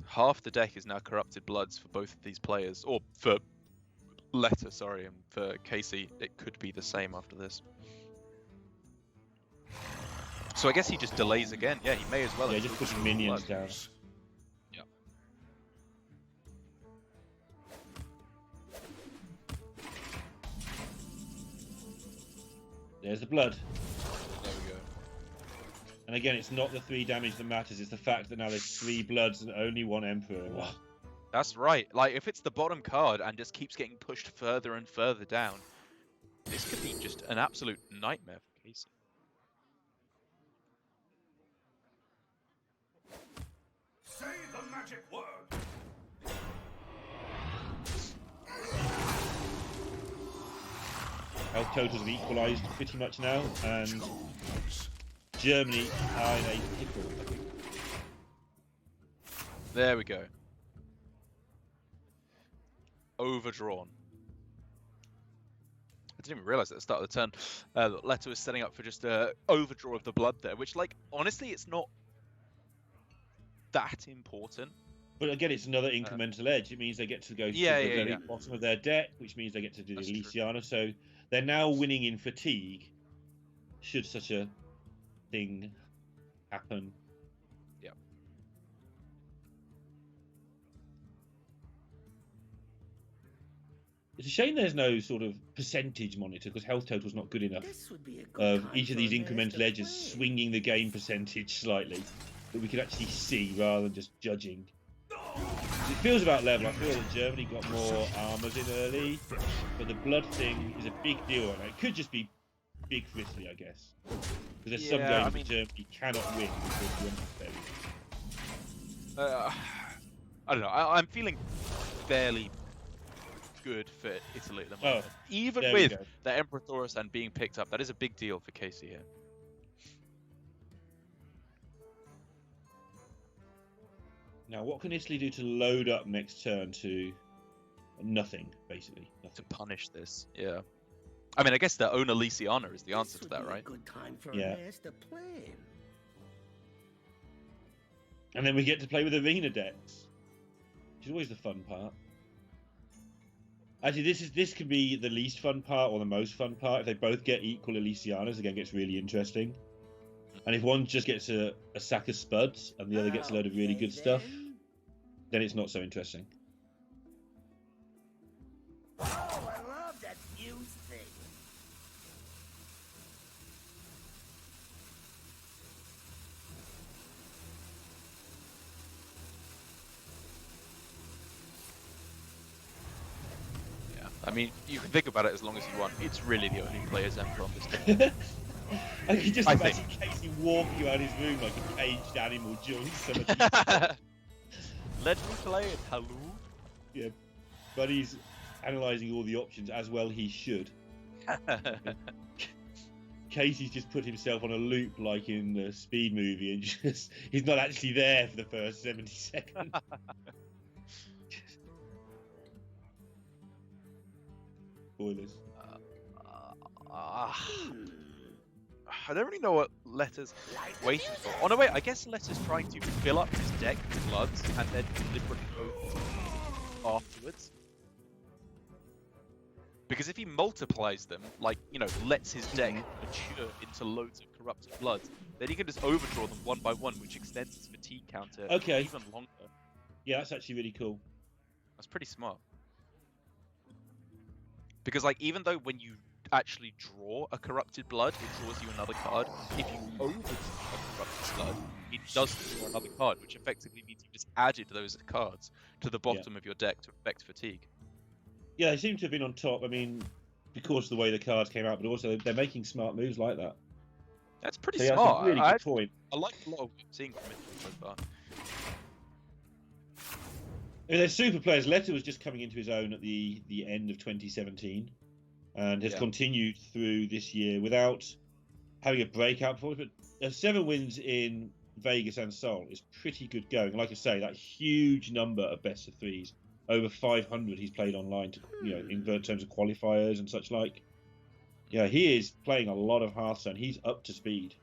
Half the deck is now corrupted Bloods for both of these players, or for Letter, sorry, and for Casey, it could be the same after this. So I guess he just delays again. Yeah, he may as well. Yeah, just push minions down. Yeah. There's the Blood. There we go. And again, it's not the 3 damage that matters, it's the fact that now there's 3 Bloods and only 1 Emperor. Wow. That's right. Like, if it's the bottom card and just keeps getting pushed further and further down, this could be just an absolute nightmare for Casey. Say the magic word. Health totals have equalised pretty much now, and Germany are in a pickle, I think. There we go. Overdrawn. I didn't even realise at the start of the turn that Leto was setting up for just a overdraw of the blood there, which, like, honestly, it's not that important. But again, it's another incremental edge. It means they get to go to the very bottom of their deck, which means they get to do the Elysiana. So they're now winning in fatigue, should such a thing happen. Yeah. It's a shame there's no sort of percentage monitor, because health total's not good enough. This would be a good Of each of these incremental edges swinging the game percentage slightly, that we could actually see rather than just judging. It feels about level. I feel that Germany got more armors in early, but the blood thing is a big deal, and it could just be big for Italy, I guess. Because there's some games that Germany cannot win because you have I don't know. I'm feeling fairly good for Italy at the moment. Even with the Emperor Thorsan being picked up, that is a big deal for Casey here. Now, what can Italy do to load up next turn to nothing, basically? Nothing. To punish this, yeah. I mean, I guess their own Elysiana is the answer to that, right? Good time for Yeah. a master plan. And then we get to play with arena decks, which is always the fun part. Actually, this could be the least fun part or the most fun part. If they both get equal Elysianas, again, it gets really interesting. And if one just gets a sack of spuds and the other gets a load of really good stuff, then it's not so interesting. Oh, I love that fuse thing. Yeah. I mean, you can think about it as long as you want. It's really the only player's Emperor on this team. I can just imagine Casey walking around his room like a caged animal during some of these. Let me play it, hello? Yeah, but he's analysing all the options, as well he should. Casey's just put himself on a loop like in the Speed movie, and just he's not actually there for the first 70 seconds. Spoilers. I don't really know what Letter's waiting for. Oh no, wait, I guess Letter's trying to fill up his deck with Bloods and then deliberately go afterwards. Because if he multiplies them, like, you know, lets his deck mature into loads of corrupted Bloods, then he can just overdraw them one by one, which extends his fatigue counter even longer. Yeah, that's actually really cool. That's pretty smart. Because, like, even though when you actually draw a corrupted blood, it draws you another card. If you overdraw a corrupted blood, it does draw another card, which effectively means you just added those cards to the bottom of your deck to affect fatigue. Yeah, they seem to have been on top. I mean, because of the way the cards came out, but also they're making smart moves like that. That's pretty That's smart. a really good point. I like a lot of what I'm seeing from it so far. I mean, they're super players. Leto was just coming into his own at the end of 2017. And has continued through this year without having a breakout performance. But 7 wins in Vegas and Seoul is pretty good going. Like I say, that huge number of best of threes, over 500 he's played online, to, in terms of qualifiers and such like. Yeah, he is playing a lot of Hearthstone. He's up to speed.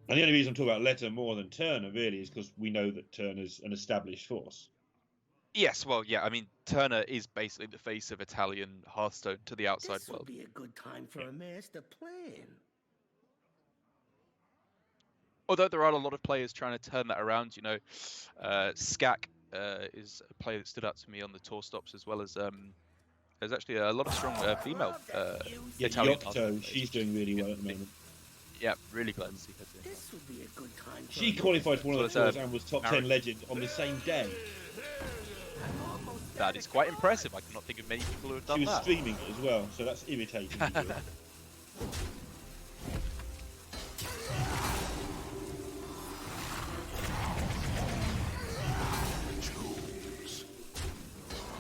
And the only reason I'm talking about Letter more than Turner really is because we know that Turner's an established force. Yes, well, yeah. I mean, Turner is basically the face of Italian Hearthstone to the outside This would world. be a good time for a master plan. Although there are a lot of players trying to turn that around. Skak is a player that stood out to me on the tour stops, as well as there's actually a lot of strong female Italian Yocto, Hearthstone she's players. doing really well at the moment. Yeah, really glad to see her too. This would be a good time. She qualified for one of the Well, tours and was top 10 legend on the same day. That is quite impressive. I cannot think of many people who have done She was that. streaming it as well, so that's irritating. to do.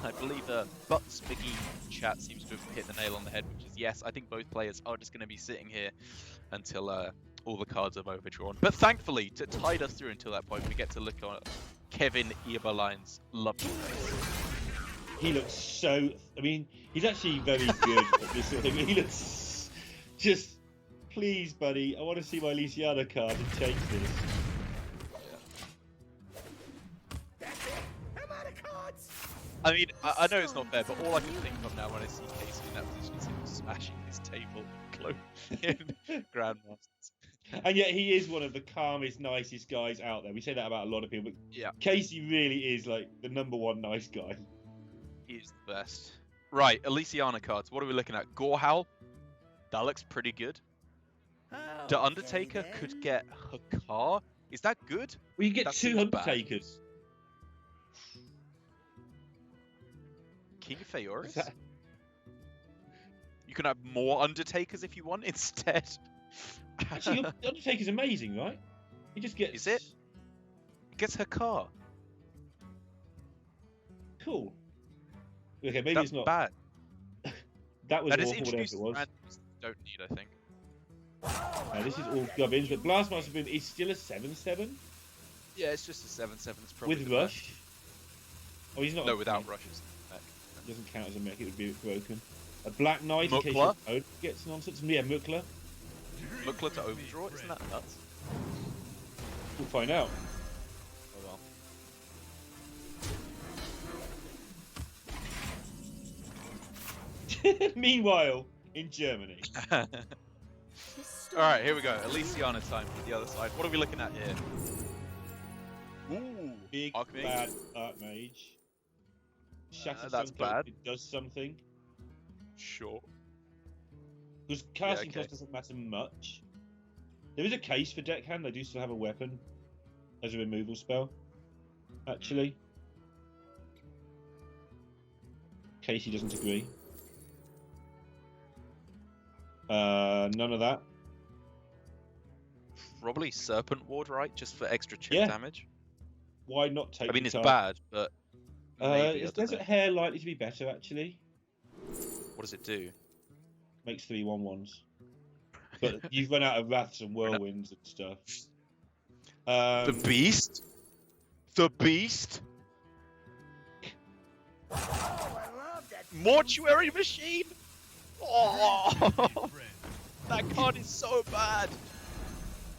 I believe Butts McGee chat seems to have hit the nail on the head, which is yes, I think both players are just going to be sitting here until all the cards are overdrawn. But thankfully, to tide us through until that point, we get to look at Kevin Eberlein's lovely face. He looks so... I mean, he's actually very good at this sort of thing. He looks just... Please, buddy, I want to see my Luciano card and change this. I mean, I know it's not fair, but all I can think of now when I see Casey in that position is him smashing his table in Grandmasters. And yet he is one of the calmest, nicest guys out there. We say that about a lot of people, but Yeah, Casey really is like the #1 nice guy. he's the best. Right, Elysiana cards. What are we looking at? Gorehowl? That looks pretty good. The Undertaker could get Hakar. Is that good? Well, you get That 2 seems bad. Undertakers. King Feoris? That... You can have more Undertakers if you want instead. Actually, the Undertaker's amazing, right? He just gets... Is it? It gets Hakar. Cool. Okay, maybe That's it's not... bad. That was That is awful, whatever it introduced was. randoms don't need, I think. This is all gubbins, but Blastmaster Boom is still a 7/7 Yeah, it's just a 7/7. It's probably with the Rush. Oh, he's not. best. No, without rushes. Doesn't count as a mech. It would be broken. A Black Knight in case Mukla? your opponent gets nonsense. Yeah, Mukla. Mukla to overdraw, isn't that nuts? We'll find out. Oh well. Meanwhile, in Germany. Alright, here we go. Elysiana time for the other side. What are we looking at here? Ooh, Big Archmage. bad Archmage. Shatter That's Suncoat, bad. It does something. Sure. Because casting okay. cost doesn't matter much. There is a case for deckhand. They do still have a weapon as a removal spell. Actually. Casey doesn't agree. None of that. Probably Serpent Ward, right? Just for extra chip Yeah. damage. Why not take I mean, the it's card? bad, but maybe, I Is don't Desert know. Hair likely to be better, actually? What does it do? Makes 3/1/1s. But you've run out of Wraths and Whirlwinds and stuff. The Beast? The Beast? Mortuary Machine? Oh, that card is so bad.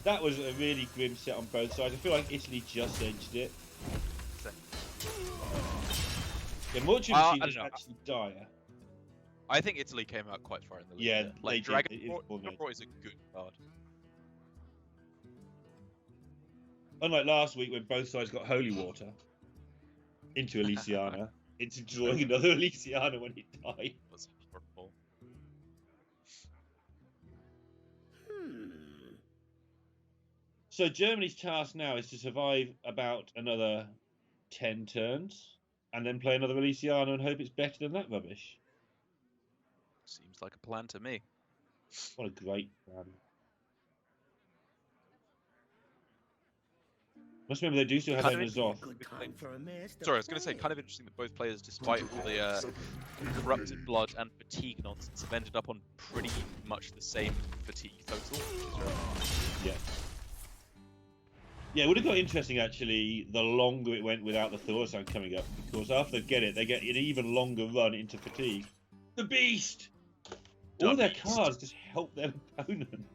That was a really grim set on both sides. I feel like Italy just edged it. The Mortuary I Machine don't is know. actually dire. I think Italy came out quite far in the lead. Yeah, there. they Like did. Dragon It is almost- Roar is a good card. Unlike last week when both sides got Holy Water into Elysiana, into drawing another Elysiana when it died. It was horrible. So Germany's task now is to survive about another 10 turns and then play another Elysiana and hope it's better than that rubbish. Seems like a plan to me. What a great plan. Must remember they do still have Kind of owners off. Good time for a master Sorry, I was going to say, kind of interesting that both players, despite all the corrupted blood and fatigue nonsense, have ended up on pretty much the same fatigue total. Yeah. Yeah, it would have got interesting actually the longer it went without the Thorsan coming up, because after they get it, they get an even longer run into fatigue. The Beast! All of their Beast. cards just help their opponent.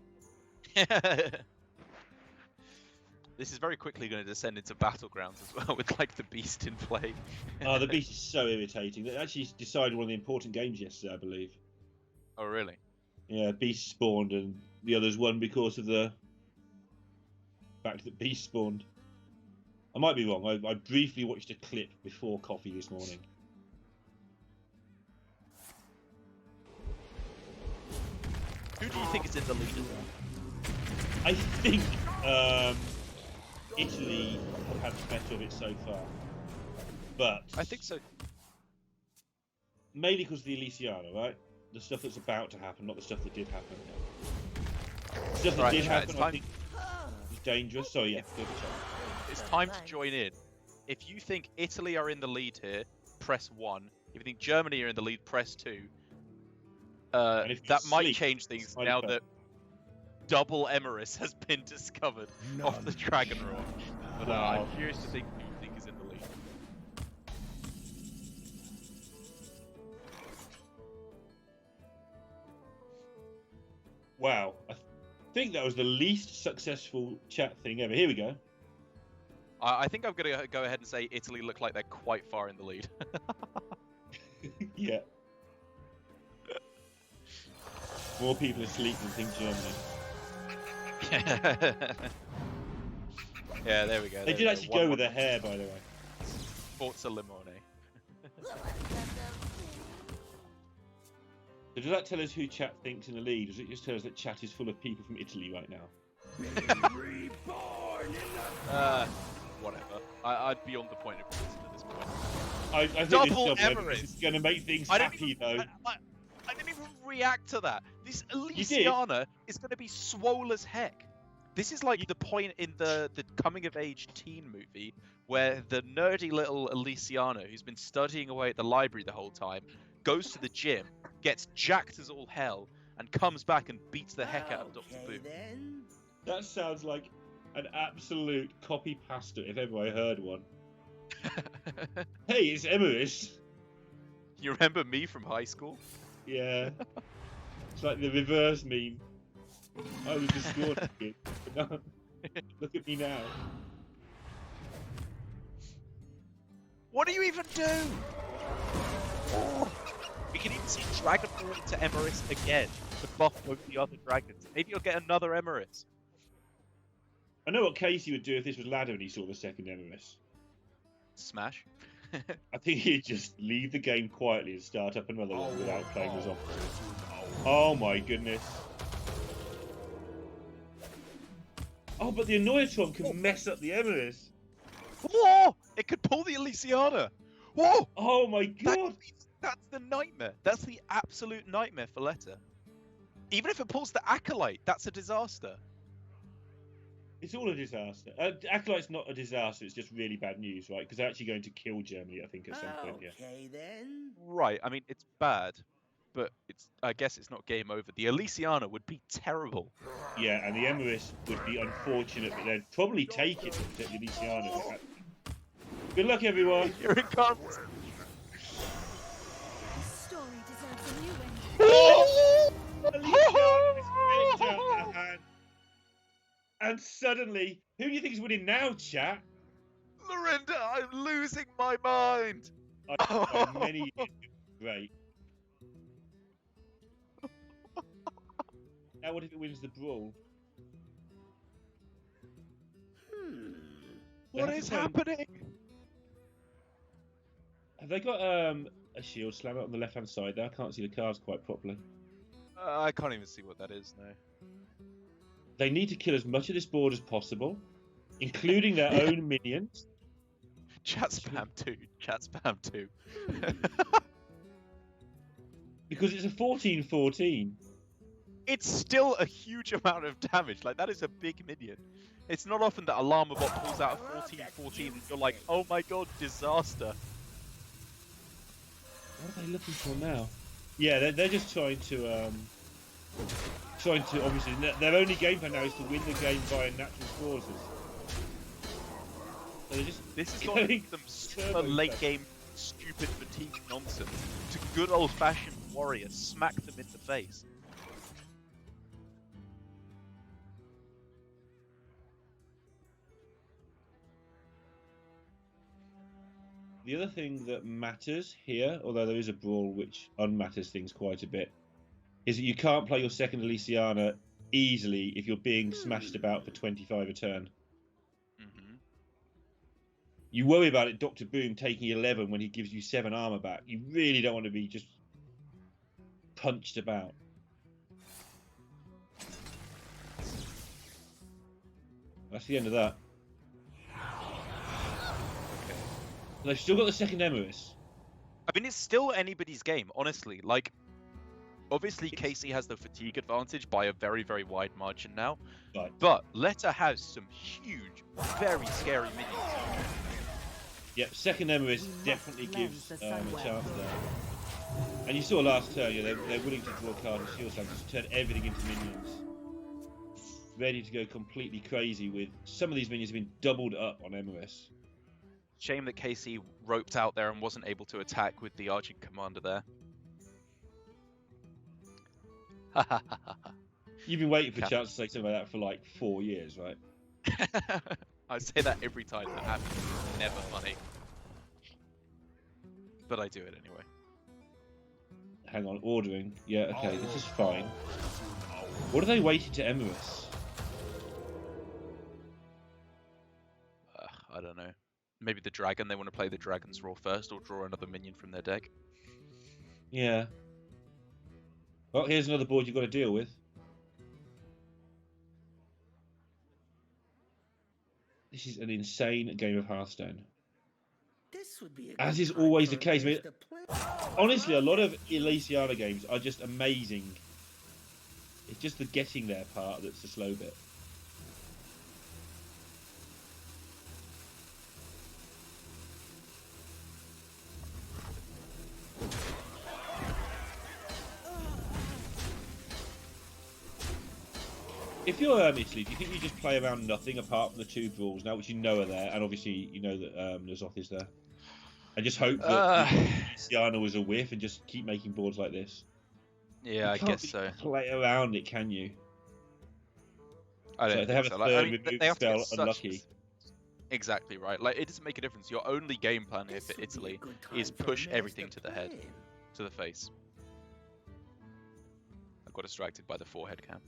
This is very quickly going to descend into Battlegrounds as well, with like the Beast in play. Oh, the Beast is so irritating. They actually decided one of the important games yesterday, I believe. Oh, really? Yeah, Beast spawned and the others won because of the fact that Beast spawned. I might be wrong. I briefly watched a clip before coffee this morning. Who do you think is in the lead? I think Italy have had the better of it so far. But I think so. mainly because of the Elysiana, right? The stuff that's about to happen, not the stuff that did happen. The stuff that Right, did chat, happen, it's I time- think, is dangerous. So yeah, good chat. It's time to join in. If you think Italy are in the lead here, press 1. If you think Germany are in the lead, press 2. And if you That might sleep, change things I'd now bet. that double Emerus has been discovered off the Dragon Roar. But Wow. I'm curious to think who you think is in the lead. Wow, I think that was the least successful chat thing ever. Here we go. I think I'm going to go ahead and say Italy look like they're quite far in the lead. Yeah. More people asleep than think Germany. Yeah, there we go. They there did we actually One- go with their hair, by the way. Forza Limone. So does that tell us who chat thinks in the lead, or does it just tell us that chat is full of people from Italy right now? Reborn in the Whatever. I'd be on the point of reason at this point. I think Double this Everest. is going to make things I didn't happy, though. I didn't even react to that. This did? Elysiana is going to be swole as heck. This is like the point in the coming of age teen movie where the nerdy little Elysiana, who's been studying away at the library the whole time, goes to the gym, gets jacked as all hell, and comes back and beats the heck out of Dr. Okay, Boom. then. That sounds like an absolute copy pasta if ever I heard one. Hey, it's Emerus. You remember me from high school? Yeah. It's like the reverse meme. I was the scorn kid. But no, look at me now. What do you even do? We can even see Dragon Ball into Emerus again to buff both the other dragons. Maybe you'll get another Emerus. I know what Casey would do if this was ladder and he saw the second Emerus. Smash. I think he'd just leave the game quietly and start up another one without playing as often. Oh my goodness. Oh, but the Annoyatron can mess up the Emerus. Whoa! It could pull the Elysiana. Whoa! Oh my god. That's the nightmare. That's the absolute nightmare for Letta. Even if it pulls the Acolyte, that's a disaster. It's all a disaster. Acolyte's not a disaster, it's just really bad news, right? Because they're actually going to kill Germany, I think, at some point, yeah. Okay, then. Right. I mean, it's bad, but I guess it's not game over. The Elysiana would be terrible. Yeah, and the Emerus would be unfortunate, but they'd probably take it to protect the Elysiana. Good luck, everyone. Here it comes. The story deserves a new ending. Oh! Elysiana is ripped out of their hand. And suddenly, who do you think is winning now, chat? Lorinda, I'm losing my mind. By many years. Great. Now, what if it wins the brawl? They What have is to play- happening? Have they got a shield slammer on the left-hand side there? I can't see the cards quite properly. I can't even see what that is now. They need to kill as much of this board as possible, including their own minions. Chat spam 2. Chat spam 2. Because it's a 14-14. it's still a huge amount of damage. Like, that is a big minion. It's not often that a Llama Bot pulls out a 14-14 and you're like, oh my god, disaster. What are they looking for now? Yeah, they're just trying to obviously their only game plan now is to win the game via natural causes. So they're just This is going to some super late game stupid fatigue nonsense to good old fashioned warrior smack them in the face. The other thing that matters here, although there is a brawl which unmatters things quite a bit, is that you can't play your second Elysiana easily if you're being smashed about for 25 a turn. Mm-hmm. You worry about it, Dr. Boom taking 11 when he gives you 7 armor back. You really don't want to be just punched about. That's the end of that. They've still got the second Emerus. I mean, it's still anybody's game, honestly. Like, obviously, Casey has the fatigue advantage by a very, very wide margin now. Right. But Letta has some huge, very scary minions. Yep, second Emerus definitely gives a chance there. And you saw last turn, they're willing to draw a card and shield slam, just turn everything into minions. Ready to go completely crazy with some of these minions have been doubled up on Emerus. Shame that Casey roped out there and wasn't able to attack with the Argent Commander there. You've been waiting for a chance to say something like that for like 4 years, right? I say that every time that happens. It's never funny. But I do it anyway. Hang on, ordering. Yeah, okay, this is fine. What are they waiting to Emerus? I don't know. Maybe the dragon, they want to play the dragon's roar first or draw another minion from their deck. Yeah. Well, here's another board you've got to deal with. This is an insane game of Hearthstone. This would be As is always the case. I mean, honestly, a lot of Elysiana games are just amazing. It's just the getting there part that's the slow bit. If you're Italy, do you think you just play around nothing apart from the 2 brawls now, which you know are there, and obviously you know that Nazoth is there, and just hope that Siana was a whiff and just keep making boards like this? Yeah, I guess so. Play around it, can you? I don't so think they have so. a Like, third I mean, remove they have to spell, get such... unlucky. Exactly right. Like, it doesn't make a difference. Your only game plan here for Italy is push everything to the head, to the face. I got distracted by the forehead cam.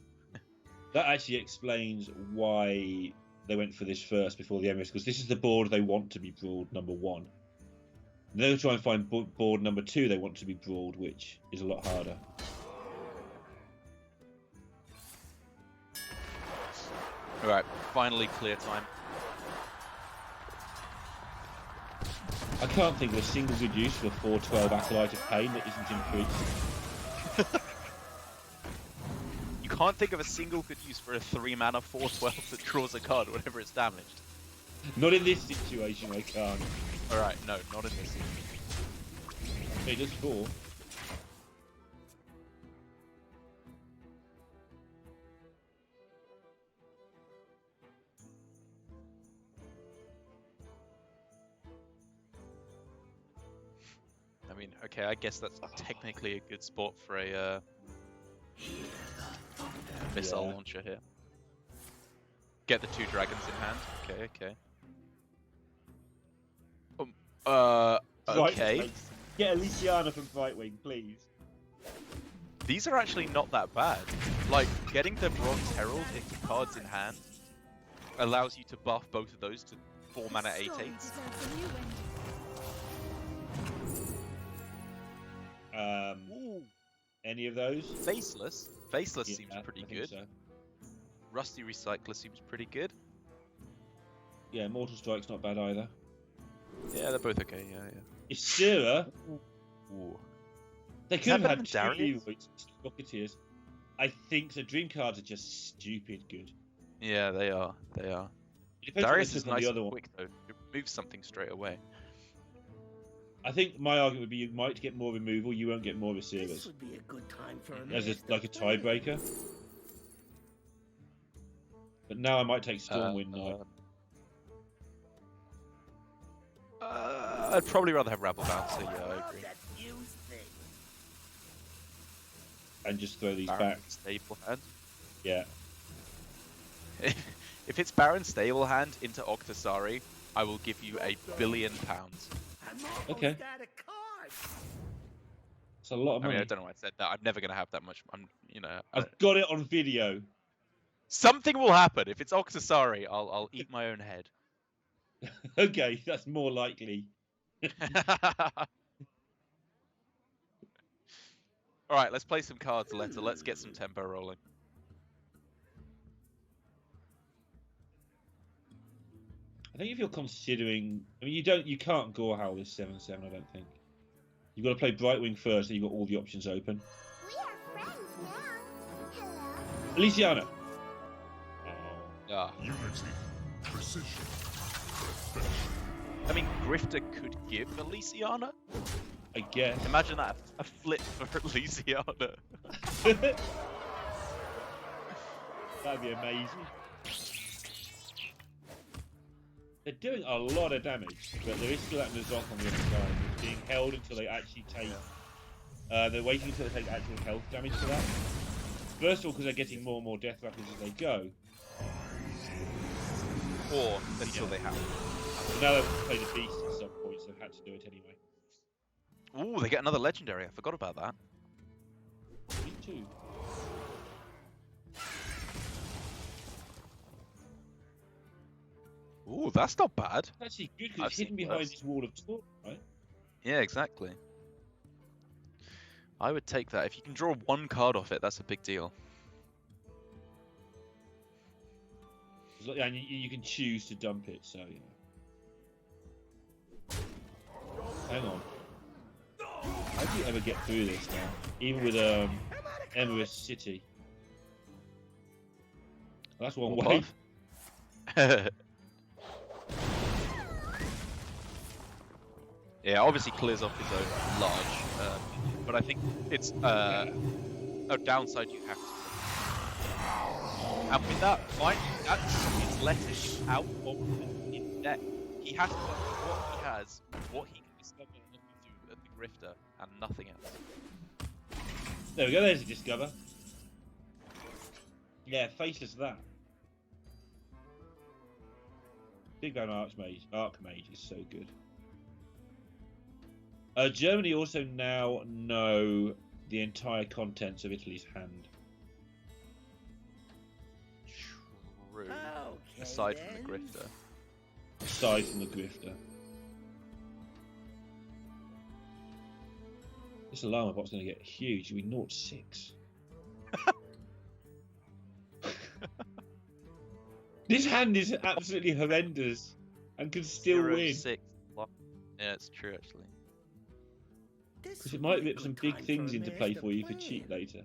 That actually explains why they went for this first before the Emirates, because this is the board they want to be brawled, number 1. And they'll try and find board number 2 they want to be brawled, which is a lot harder. Alright, finally clear time. I can't think of a single good use for a 4/12 Acolyte of Pain that isn't increased. You can't think of a single good use for a 3-mana 4/12 that draws a card whenever it's damaged. Not in this situation, I can't. Alright, no, not in this. It does 4. I mean, okay, I guess that's technically a good spot for a missile launcher here. Get the 2 dragons in hand. Okay, okay. Okay. Right, get Elysiana from Brightwing, please. These are actually not that bad. Like, getting the Bronze Herald into cards in hand allows you to buff both of those to 4 mana 8/8s. Ooh. Any of those? Faceless. Faceless Yeah, seems pretty I think good. so. Rusty Recycler seems pretty good. Yeah, Mortal Strike's not bad either. Yeah, they're both okay, yeah. Isira, Ooh. they Is could that have better had than 2 Darius? Leroy Rocketeers. I think the dream cards are just stupid good. Yeah, they are. They are. It depends what Darius they is took on nice the and other one. quick though. It removes something straight away. I think my argument would be you might get more removal, you won't get more This receivers. would be a good time for a As master like a plan. tiebreaker. But now I might take Stormwind Knight. I'd probably rather have Rabble Bouncer. Yeah, I Love agree. that fuse thing. And just throw these Baron back. Stable Hand. Yeah. If it's Baron Stable Hand into Octosari, I will give you £1 billion. I'm almost Okay. out of cards. It's a lot of I money. mean, I don't know why I said that. I'm never gonna have that much. I've got it on video. Something will happen if it's Octosari. I'll eat my own head. Okay, that's more likely. All right, let's play some cards, Letter. Let's get some tempo rolling. I think if you're considering, I mean, you can't gore howl this 7/7. I don't think. You've got to play Brightwing first, and you've got all the options open. We are friends now. Hello. Elysiana. Ah. Unity. Precision. I mean, Grifter could give Elysiana. I guess. Imagine that, a flip for Elysiana. That'd be amazing. They're doing a lot of damage, but there is still that Nazok on the other side. It's being held until they actually take. They're waiting until they take actual health damage for that. First of all, because they're getting more and more death weapons as they go. Or until they have. Now they've played a beast at some point, so they've had to do it anyway. Ooh, they get another legendary. I forgot about that. Me too. Ooh, that's not bad. That's actually good I've because it's hidden seen behind worse. this wall of torch, right? Yeah, exactly. I would take that. If you can draw one card off it, that's a big deal. And you can choose to dump it, so you know. Hang on. How do you ever get through this now? Even with Emerus City. That's one What way. Yeah, obviously clears off his own large, but I think it's a downside you have to. And with that, mind you, that's letting him out of in deck. He has to look at what he has, what he can discover and do at the Grifter, and nothing else. There we go, there's a Discover. Yeah, faceless that. Big Bang Archmage is so good. Germany also now know the entire contents of Italy's hand. True. Okay, Aside from the then. Grifter. Aside from the Grifter. This Llama bot's going to get huge. It'll be 0-6. This hand is absolutely horrendous and can still win. 0-6. Yeah, it's true actually. Because it might rip some big things into play for you for cheap later.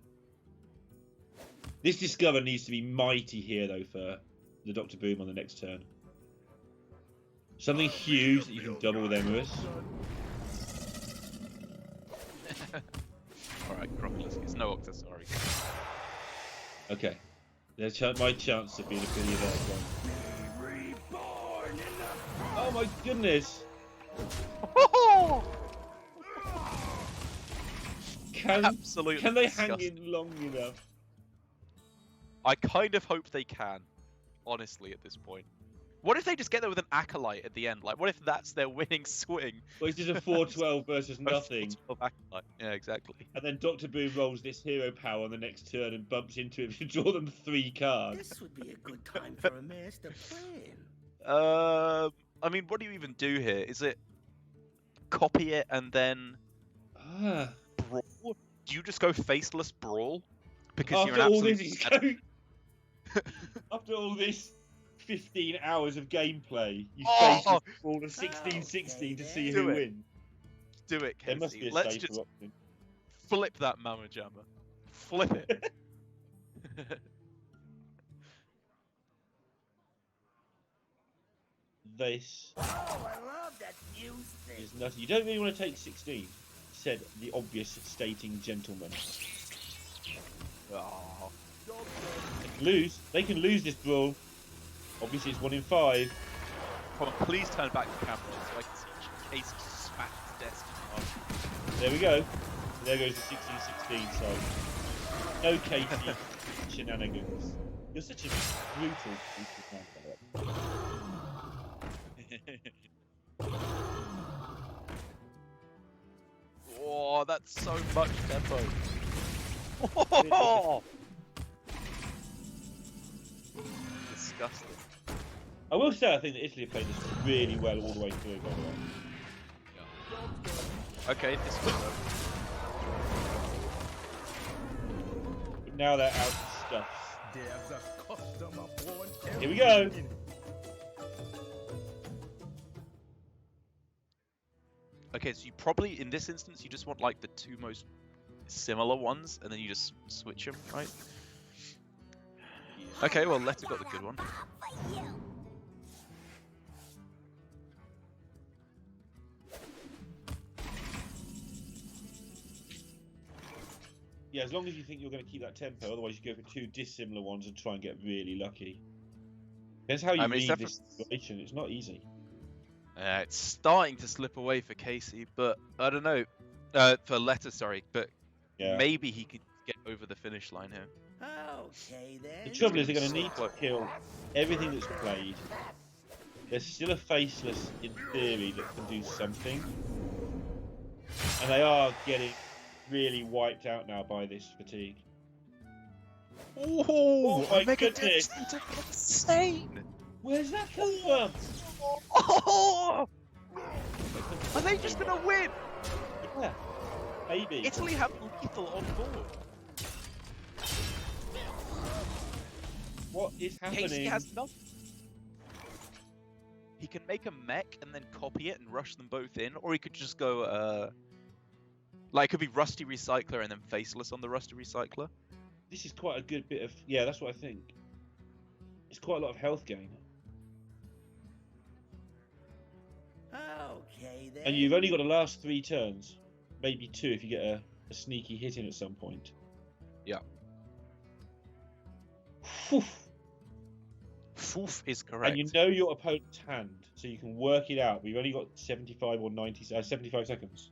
This Discover needs to be mighty here though for the Dr. Boom on the next turn. Something huge that you can double with Emerus. Alright, Crocodile, it's no Octosari. Okay. There's my chance of being a billionaire one. Oh my goodness! Absolutely Can they disgusting. hang in long enough? I kind of hope they can, honestly, at this point. What if they just get there with an Acolyte at the end? Like, what if that's their winning swing? Well, it's just a 4-12 versus A nothing. 4-12 Acolyte. Yeah, exactly. And then Dr. Boom rolls this hero power on the next turn and bumps into it to draw them 3 cards. This would be a good time for a master plan. I mean, what do you even do here? Is it copy it and then Ah. brawl? Do you just go faceless brawl? Because After you're an all this, absolute... he's going... After all this 15 hours of gameplay, you face Oh! all of 16-16 to see Do who it. wins. Do it, There must be Casey. a Let's safer just option. flip that Mama Jamma. Flip it. This Oh, I love that fuse thing. is nothing. You don't really want to take 16, said the obvious stating gentleman. Oh. They can lose this brawl. Obviously, it's 1 in 5. Hold on, please turn back the camera just so I can see Casey smack his desk. There we go. There goes the 16-16. So, no Katie shenanigans. You're such a brutal man, by the way. Oh, that's so much tempo. Disgusting. I will say, I think that Italy played this really well all the way through, by the way. Okay, this is But now they're out of stuff. There's a customer born. Here we go. Okay, so you probably, in this instance, you just want like the 2 most similar ones, and then you just switch them, right? Okay, well, Letter got the good one. Yeah, as long as you think you're going to keep that tempo, otherwise you go for 2 dissimilar ones and try and get really lucky. That's how you read this situation. It's not easy. It's starting to slip away for Casey, but I don't know. For Letter, sorry, but Yeah. maybe he could get over the finish line here. Okay, then. The trouble is they're going to need to kill everything that's played. There's still a faceless, in theory, that can do something. And they are getting really wiped out now by this fatigue. Oh, my goodness! Insane! Where's that come from? Oh! Are they just gonna win? Yeah, maybe. Italy have lethal on board. What is happening? Casey has nothing. He can make a mech and then copy it and rush them both in, or he could just go, like, it could be Rusty Recycler and then Faceless on the Rusty Recycler. This is quite a good bit of... Yeah, that's what I think. It's quite a lot of health gain. Okay, then. And you've only got the last 3 turns. Maybe 2 if you get a sneaky hit in at some point. Yeah. Whew. Foof is correct. And you know your opponent's hand, so you can work it out. We've only got 75 or 75 seconds.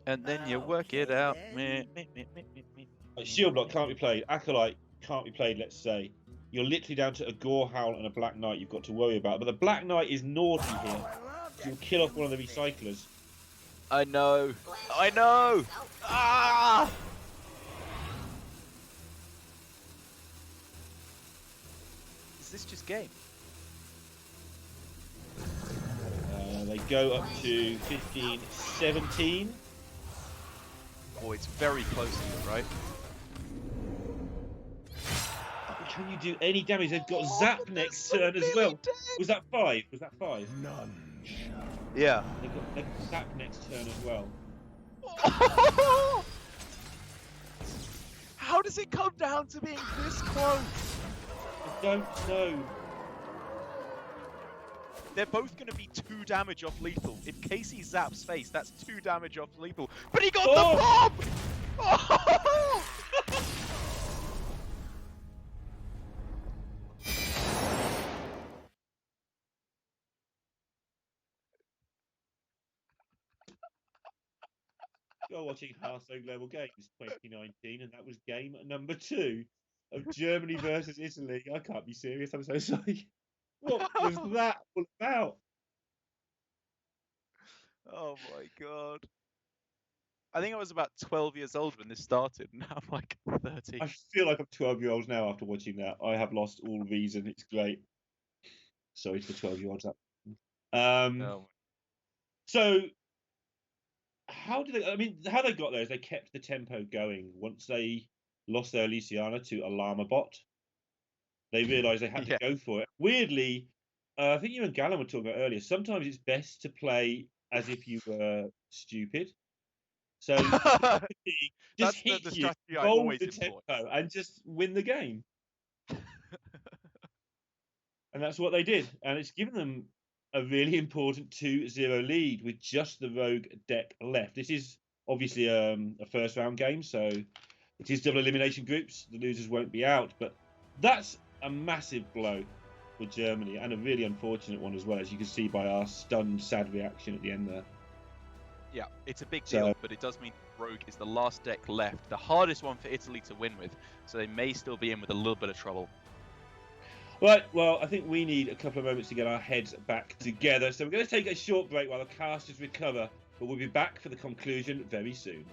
And then you work it out. Meh, meh, meh, meh, meh, meh. Like, Shield Block can't be played. Acolyte can't be played, let's say. You're literally down to a Gore Howl and a Black Knight you've got to worry about. But the Black Knight is naughty here. You'll kill off one of the recyclers. I know. I know. Ah! Is this just game? They go up to 15, 17. Oh, it's very close to it, right? Can you do any damage? They've got Zap next turn as well. Was that 5? Was that 5? None. Yeah. They've got Zap next turn as well. How does it come down to being this close? I don't know. They're both going to be 2 damage off lethal. If Casey zaps face, that's 2 damage off lethal. But he got the bomb! Oh! You're watching Hearthstone Global Games 2019, and that was game number 2 of Germany versus Italy. I can't be serious. I'm so sorry. What was that all about? Oh my god. I think I was about 12 years old when this started, and now I'm like 30. I feel like I'm 12-year-olds now after watching that. I have lost all reason. It's great. Sorry to the 12-year-olds. No. So, how did they? I mean, how they got there is they kept the tempo going. Once they lost their Luciana to a llama bot, they realised they had to go for it. Weirdly, I think you and Gallon were talking about earlier. Sometimes it's best to play as if you were stupid. So just That's hit the you, strategy I roll always the employ. tempo, and just win the game. And that's what they did. And it's given them a really important 2-0 lead with just the rogue deck left. This is obviously a first round game, so it is double elimination groups. The losers won't be out, but that's a massive blow for Germany and a really unfortunate one as well, as you can see by our stunned, sad reaction at the end there. Yeah, it's a big So- deal, but it does mean Rogue is the last deck left, the hardest one for Italy to win with, so they may still be in with a little bit of trouble. Right, well, I think we need a couple of moments to get our heads back together. So we're going to take a short break while the casters recover, but we'll be back for the conclusion very soon.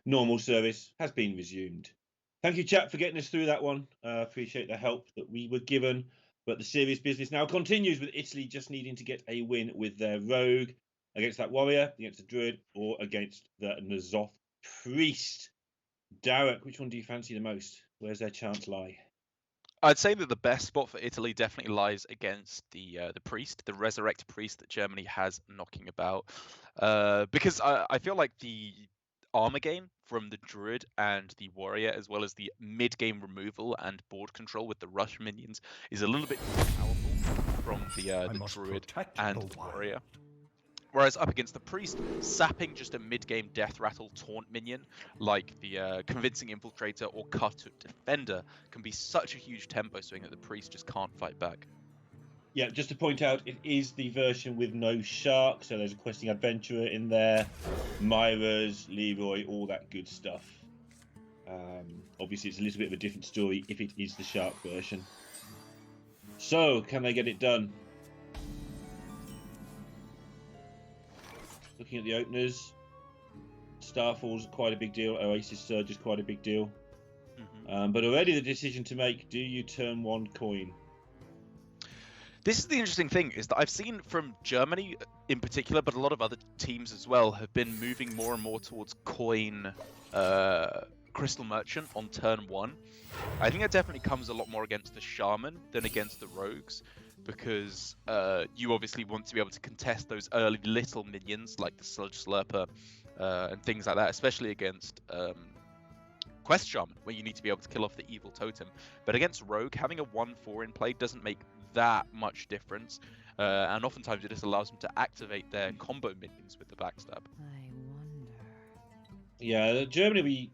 normal service has been resumed. Thank you, chat, for getting us through that one. Appreciate the help that we were given. But the serious business now continues, with Italy just needing to get a win with their rogue against that warrior, against the druid, or against the Nazoth priest. Darek, which one do you fancy the most? Where's their chance lie? I'd say that the best spot for Italy definitely lies against the priest, the resurrect priest that Germany has knocking about, because I feel like the armor gain from the druid and the warrior, as well as the mid game removal and board control with the rush minions, is a little bit more powerful from the druid and the warrior. Whereas up against the priest, sapping just a mid-game death rattle taunt minion like the convincing infiltrator or Kartuk defender can be such a huge tempo swing that the priest just can't fight back. Yeah, just to point out, it is the version with no shark, so there's a questing adventurer in there, Myra's, Leroy, all that good stuff. Obviously, it's a little bit of a different story if it is the shark version. So, can they get it done? Looking at the openers, Starfall's quite a big deal, Oasis Surge is quite a big deal. But already the decision to make, do you turn one coin? This is the interesting thing, is that I've seen from Germany in particular, but a lot of other teams as well, have been moving more and more towards coin Crystal Merchant on turn 1. I think that definitely comes a lot more against the Shaman than against the Rogues, because you obviously want to be able to contest those early little minions like the Sludge Slurper and things like that, especially against Quest Shaman, where you need to be able to kill off the evil totem. But against Rogue, having a 1/4 in play doesn't make that much difference, and oftentimes it just allows them to activate their combo minions with the backstab. I wonder. Yeah, Germany will be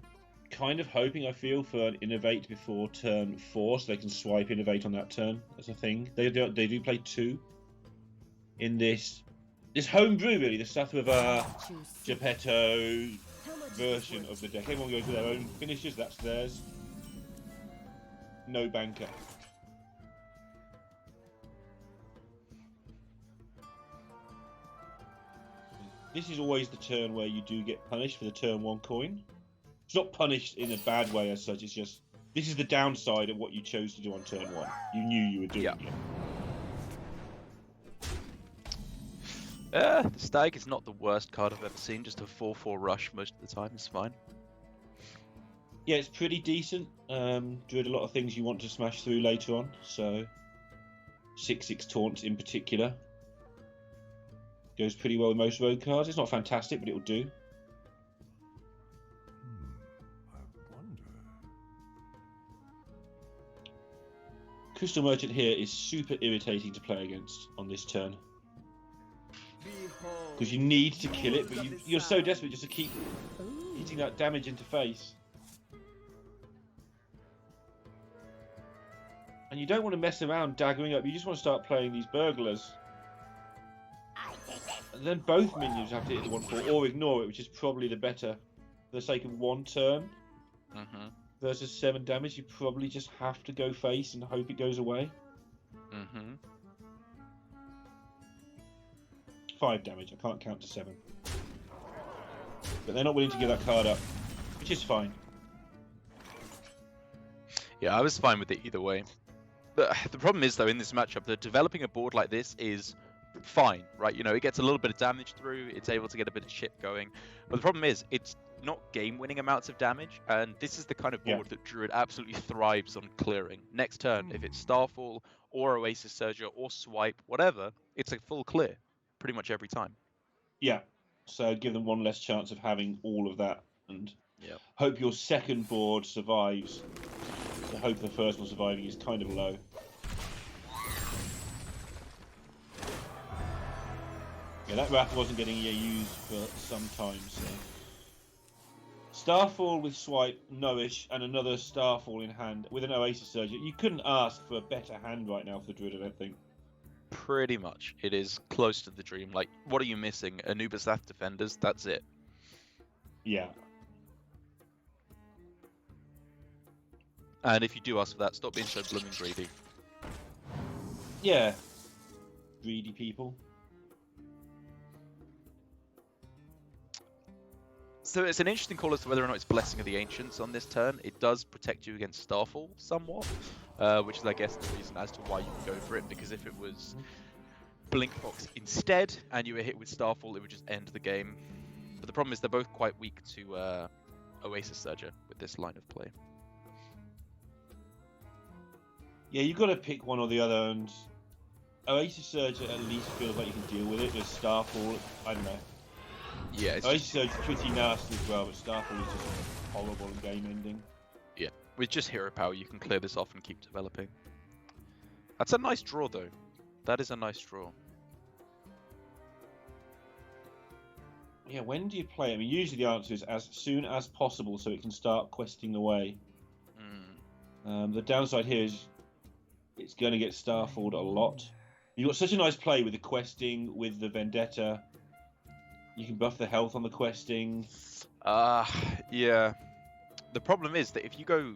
kind of hoping, I feel, for an innovate before turn 4, so they can swipe innovate on that turn as a thing. They do play 2 in this homebrew, really, the Sathrivar Geppetto version of the deck. Everyone goes with their own finishes, that's theirs. No banker. This is always the turn where you do get punished for the turn 1 coin. It's not punished in a bad way as such, it's just, this is the downside of what you chose to do on turn 1. You knew you were doing it. The Stag is not the worst card I've ever seen, just a 4/4 rush most of the time is fine. Yeah, it's pretty decent. Druid a lot of things you want to smash through later on, so 6/6 taunts in particular goes pretty well with most rogue cards. It's not fantastic, but it'll do. I wonder. Crystal Merchant here is super irritating to play against on this turn, because you need to kill it, but you're so desperate just to keep hitting that damage into face. And you don't want to mess around daggering up, you just want to start playing these burglars. And then both minions have to hit the 1/4 or ignore it, which is probably the better. For the sake of one turn versus 7 damage, you probably just have to go face and hope it goes away. 5 damage, I can't count to 7. But they're not willing to give that card up, which is fine. Yeah, I was fine with it either way. The problem is, though, in this matchup, that developing a board like this is fine, right? You know, it gets a little bit of damage through, it's able to get a bit of chip going. But the problem is, it's not game-winning amounts of damage, and this is the kind of board that Druid absolutely thrives on clearing. Next turn, if it's Starfall, or Oasis Surger, or Swipe, whatever, it's a full clear, pretty much every time. Yeah, so give them one less chance of having all of that, and hope your second board survives. The hope the first one surviving is kind of low. Yeah, that Wrath wasn't getting used for some time, so. Starfall with Swipe, Nourish, and another Starfall in hand with an Oasis Surge. You couldn't ask for a better hand right now for the Druid, I don't think. Pretty much. It is close to the dream. Like, what are you missing? Anubis Lath Defenders, that's it. Yeah. And if you do ask for that, stop being so blooming greedy. Yeah. Greedy people. So it's an interesting call as to whether or not it's Blessing of the Ancients on this turn. It does protect you against Starfall somewhat, which is, I guess, the reason as to why you can go for it, because if it was Blinkbox instead and you were hit with Starfall, it would just end the game. But the problem is they're both quite weak to Oasis Surger with this line of play. Yeah, you've got to pick one or the other, and Oasis Surger at least feels like you can deal with it. Just Starfall, I don't know. Yeah, it's Oasis Surge is pretty nasty as well, but Starfall is just horrible and game ending. Yeah, with just hero power, you can clear this off and keep developing. That's a nice draw, though. That is a nice draw. Yeah, when do you play? I mean, usually the answer is as soon as possible, so it can start questing away. The downside here is it's going to get Starfalled a lot. You've got such a nice play with the questing, with the Vendetta. You can buff the health on the questing. Yeah. The problem is that if you go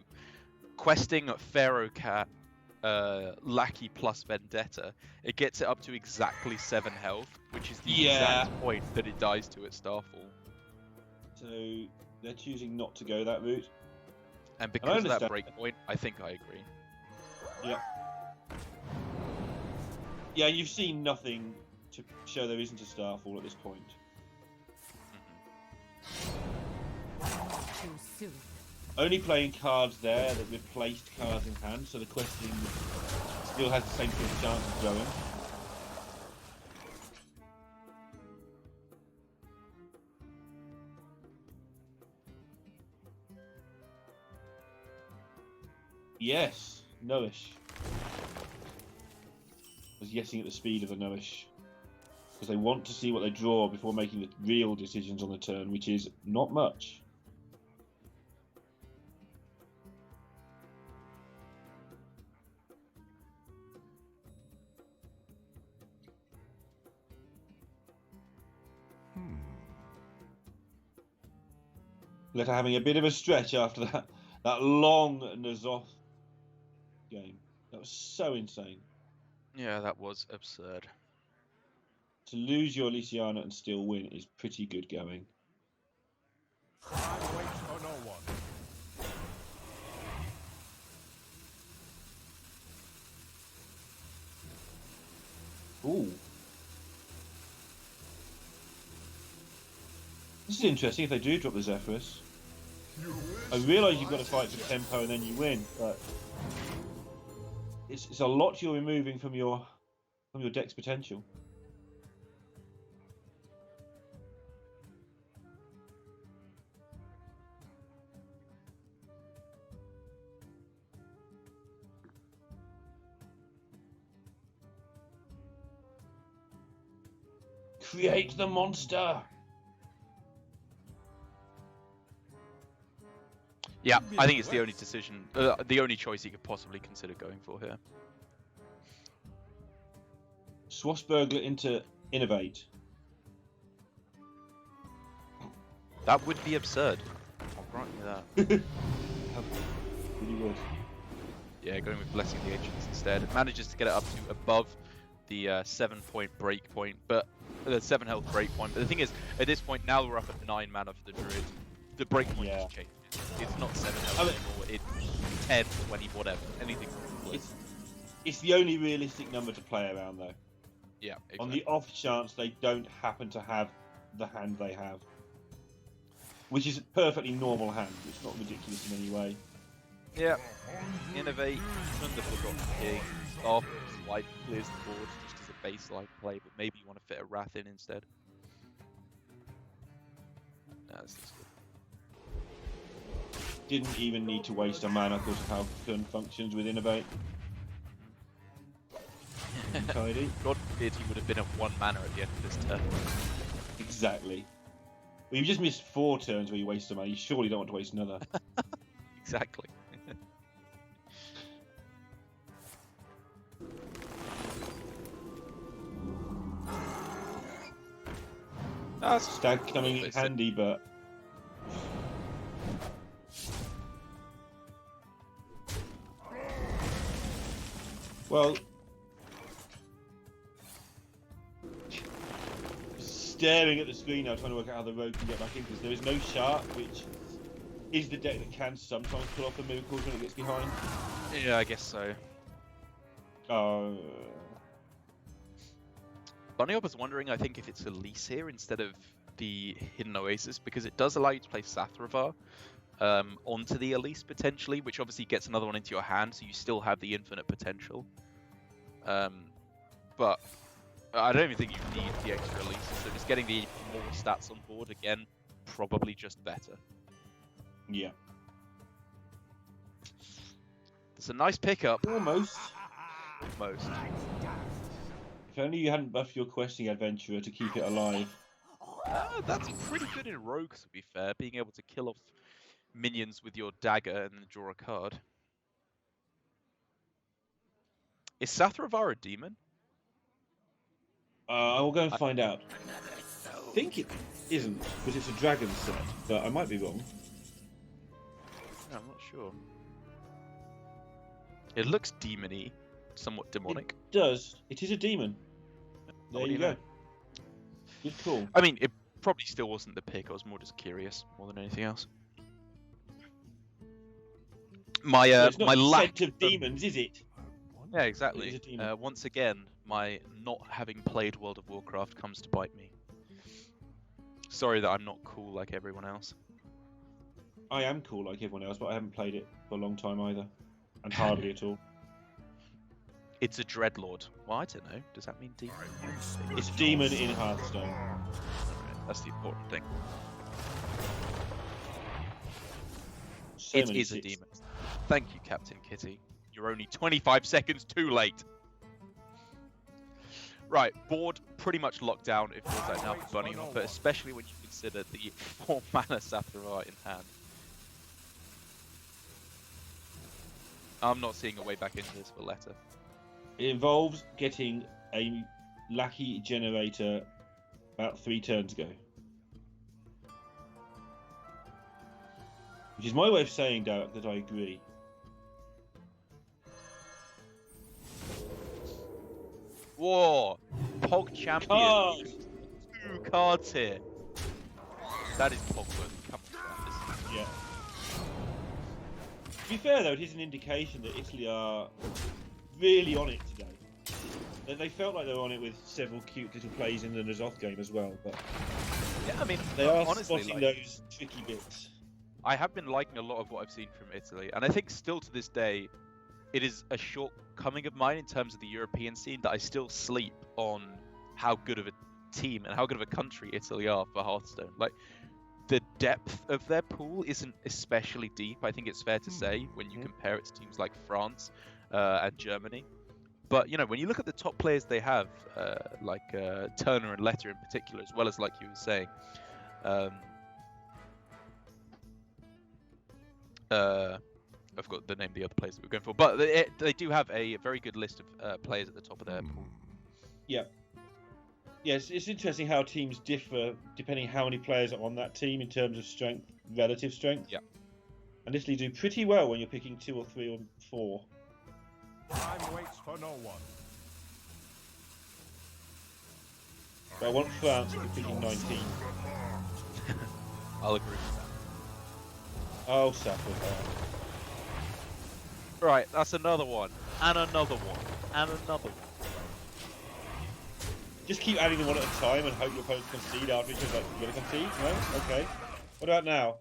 questing Pharaoh Cat, Lackey plus Vendetta, it gets it up to exactly 7 health, which is the exact point that it dies to at Starfall. So they're choosing not to go that route. And because of that breakpoint, I think I agree. Yeah. Yeah, you've seen nothing to show there isn't a Starfall at this point. Too soon. Only playing cards there that replaced cards in hand, so the questing still has the same sort of chance of going. Yes, Noish. I was guessing at the speed of the Noish. Because they want to see what they draw before making the real decisions on the turn, which is not much. Letter having a bit of a stretch after that long Nazoth game. That was so insane. Yeah, that was absurd. To lose your Lysiana and still win is pretty good going. I wait for no one. Ooh. This is interesting if they do drop the Zephyrus. I realise you've got to fight for tempo and then you win, but it's a lot you're removing from your deck's potential. Create the monster! Yeah, I think it's the only decision, the only choice you could possibly consider going for here. Swashbuckler into Innovate. That would be absurd. I'll grant you that. Really would. Yeah, going with Blessing of the Ancients instead. It manages to get it up to above the 7-point break point, but the 7 health break point. But the thing is, at this point, now we're up at 9 mana for the Druid. The break point just changes. It's not 7 health anymore. It's 10, 20, whatever. Anything. It's the only realistic number to play around, though. Yeah. Exactly. On the off chance they don't happen to have the hand they have, which is a perfectly normal hand. It's not ridiculous in any way. Yeah. Innovate. Wonderful drop the king. Off. Swipe. Clears the board just as a baseline play, but maybe you want to fit a Wrath in instead. No, this is good. Didn't even need to waste a mana because of how Kun functions with Innovate. Tidy. God forbid he would have been at 1 mana at the end of this turn. Exactly. Well, you just missed 4 turns where you waste a mana. You surely don't want to waste another. Exactly. That's Stag coming in handy, but well, staring at the screen now, trying to work out how the rogue can get back in, because there is no shark, which is the deck that can sometimes pull off the miracles when it gets behind. Yeah, I guess so. Bunny Hop was wondering, I think, if it's Elise here instead of the Hidden Oasis, because it does allow you to play Sathravar onto the Elise potentially, which obviously gets another one into your hand, so you still have the infinite potential. But I don't even think you need the extra Elise, so just getting the more stats on board, again, probably just better. Yeah. It's a nice pickup. Almost. Almost. If only you hadn't buffed your questing adventurer to keep it alive. That's pretty good in rogues, to be fair, being able to kill off minions with your dagger and then draw a card. Is Sathravar a demon? I will go and find out. I think it isn't, because it's a dragon set, but I might be wrong. No, I'm not sure. It looks demon-y, somewhat demonic. It does. It is a demon. There What do you you go. know? Good call. I mean, it probably still wasn't the pick. I was more just curious, more than anything else. My It's not my a lack set of demons, is it? Yeah, It exactly. is a demon. Once again, my not having played World of Warcraft comes to bite me. Sorry that I'm not cool like everyone else. I am cool like everyone else, but I haven't played it for a long time either. And hardly at all. It's a Dreadlord. Well, I don't know. Does that mean demon? It's a demon in Hearthstone. Alright, that's the important thing. So It many is a six. demon. Thank you, Captain Kitty. You're only 25 seconds too late. Right, board pretty much locked down, it feels like now for Bunny Hop, but especially when you consider the 4 mana Sathravar in hand. I'm not seeing a way back into this for Letter. It involves getting a lackey generator about 3 turns ago. Which is my way of saying, Derek, that I agree. Whoa! Pog Champion. Card! 2 cards here. That is Pogworthy. Come on, Yeah. To be fair, though, it is an indication that Italy are really on it today. They felt like they were on it with several cute little plays in the Nazoth game as well, but yeah, I mean, they are honestly, spotting like, those tricky bits. I have been liking a lot of what I've seen from Italy, and I think still to this day, it is a shortcoming of mine in terms of the European scene that I still sleep on how good of a team and how good of a country Italy are for Hearthstone. Like, the depth of their pool isn't especially deep, I think it's fair to say, when you compare it to teams like France and Germany. But, you know, when you look at the top players they have, like Turner and Letter in particular, as well as, like you were saying, I've got the name of the other players that we're going for, but they do have a very good list of players at the top of their pool. Yeah. Yes, it's interesting how teams differ depending how many players are on that team in terms of strength, relative strength. Yeah. And Italy do pretty well when you're picking 2 or 3 or 4. Time waits for no one. But I want France to be picking 19. I'll agree with that. Oh, Sathravar. Right, that's another one, and another one, and another one. Just keep adding them one at a time and hope your opponents concede after each other. Like, you gonna concede? No? Okay. What about now?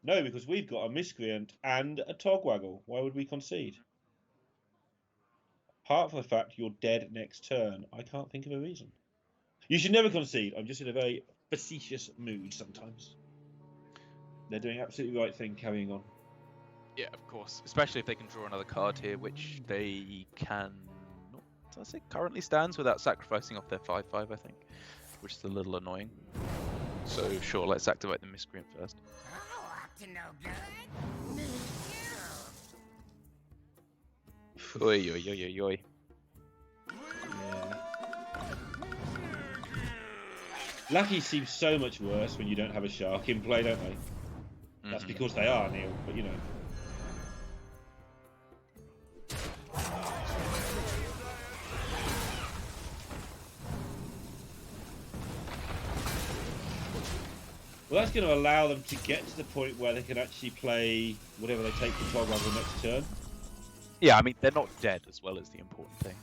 No, because we've got a Miscreant and a Togwaggle. Why would we concede? Apart from the fact you're dead next turn, I can't think of a reason. You should never concede. I'm just in a very facetious mood sometimes. They're doing absolutely the right thing carrying on. Yeah, of course. Especially if they can draw another card here, which they can not, as it currently stands, without sacrificing off their 5/5, I think. Which is a little annoying. So, sure, let's activate the Miscreant first. Oh, up to no good. Me too. Oi, oi, oi, oi, oi. Yeah. Lucky seems so much worse when you don't have a shark in play, don't they? That's Mhm. because they are, Neil, but you know. Well, that's going to allow them to get to the point where they can actually play whatever they take control of the next turn. Yeah, I mean, they're not dead as well as the important thing.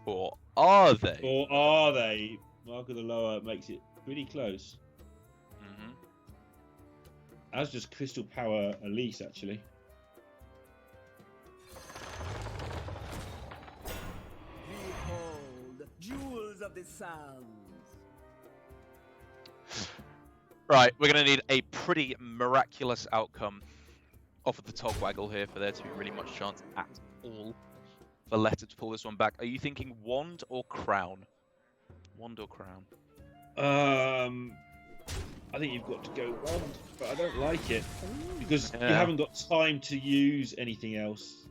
Or are they? Or are they? Mark of the Lower makes it pretty close. Mm-hmm. As does Crystal Power Elise, actually. Behold, jewels of the sands. Right, we're going to need a pretty miraculous outcome off of the Togwaggle here for there to be really much chance at all for Letter to pull this one back. Are you thinking Wand or Crown? Wand or Crown? I think you've got to go Wand, but I don't like it because you Yeah. haven't got time to use anything else.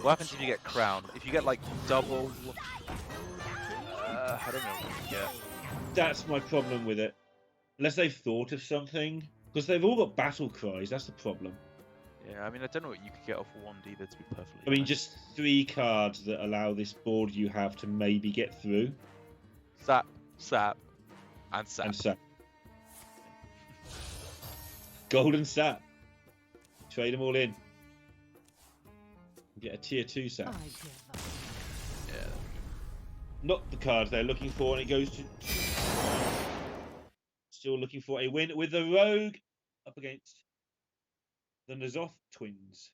What happens if you get Crown? If you get like double... I don't know what you get. That's my problem with it. Unless they've thought of something, because they've all got battle cries. That's the problem. Yeah, I mean, I don't know what you could get off Wand either, to be perfectly I mean, honest. just 3 cards that allow this board you have to maybe get through. Sap, Sap, and Sap. And Sap. Golden Sap. Trade them all in. Get a tier 2 Sap. I give up. Yeah. Not the cards they're looking for, and it goes to... Still looking for a win with the Rogue up against the Nazoth twins.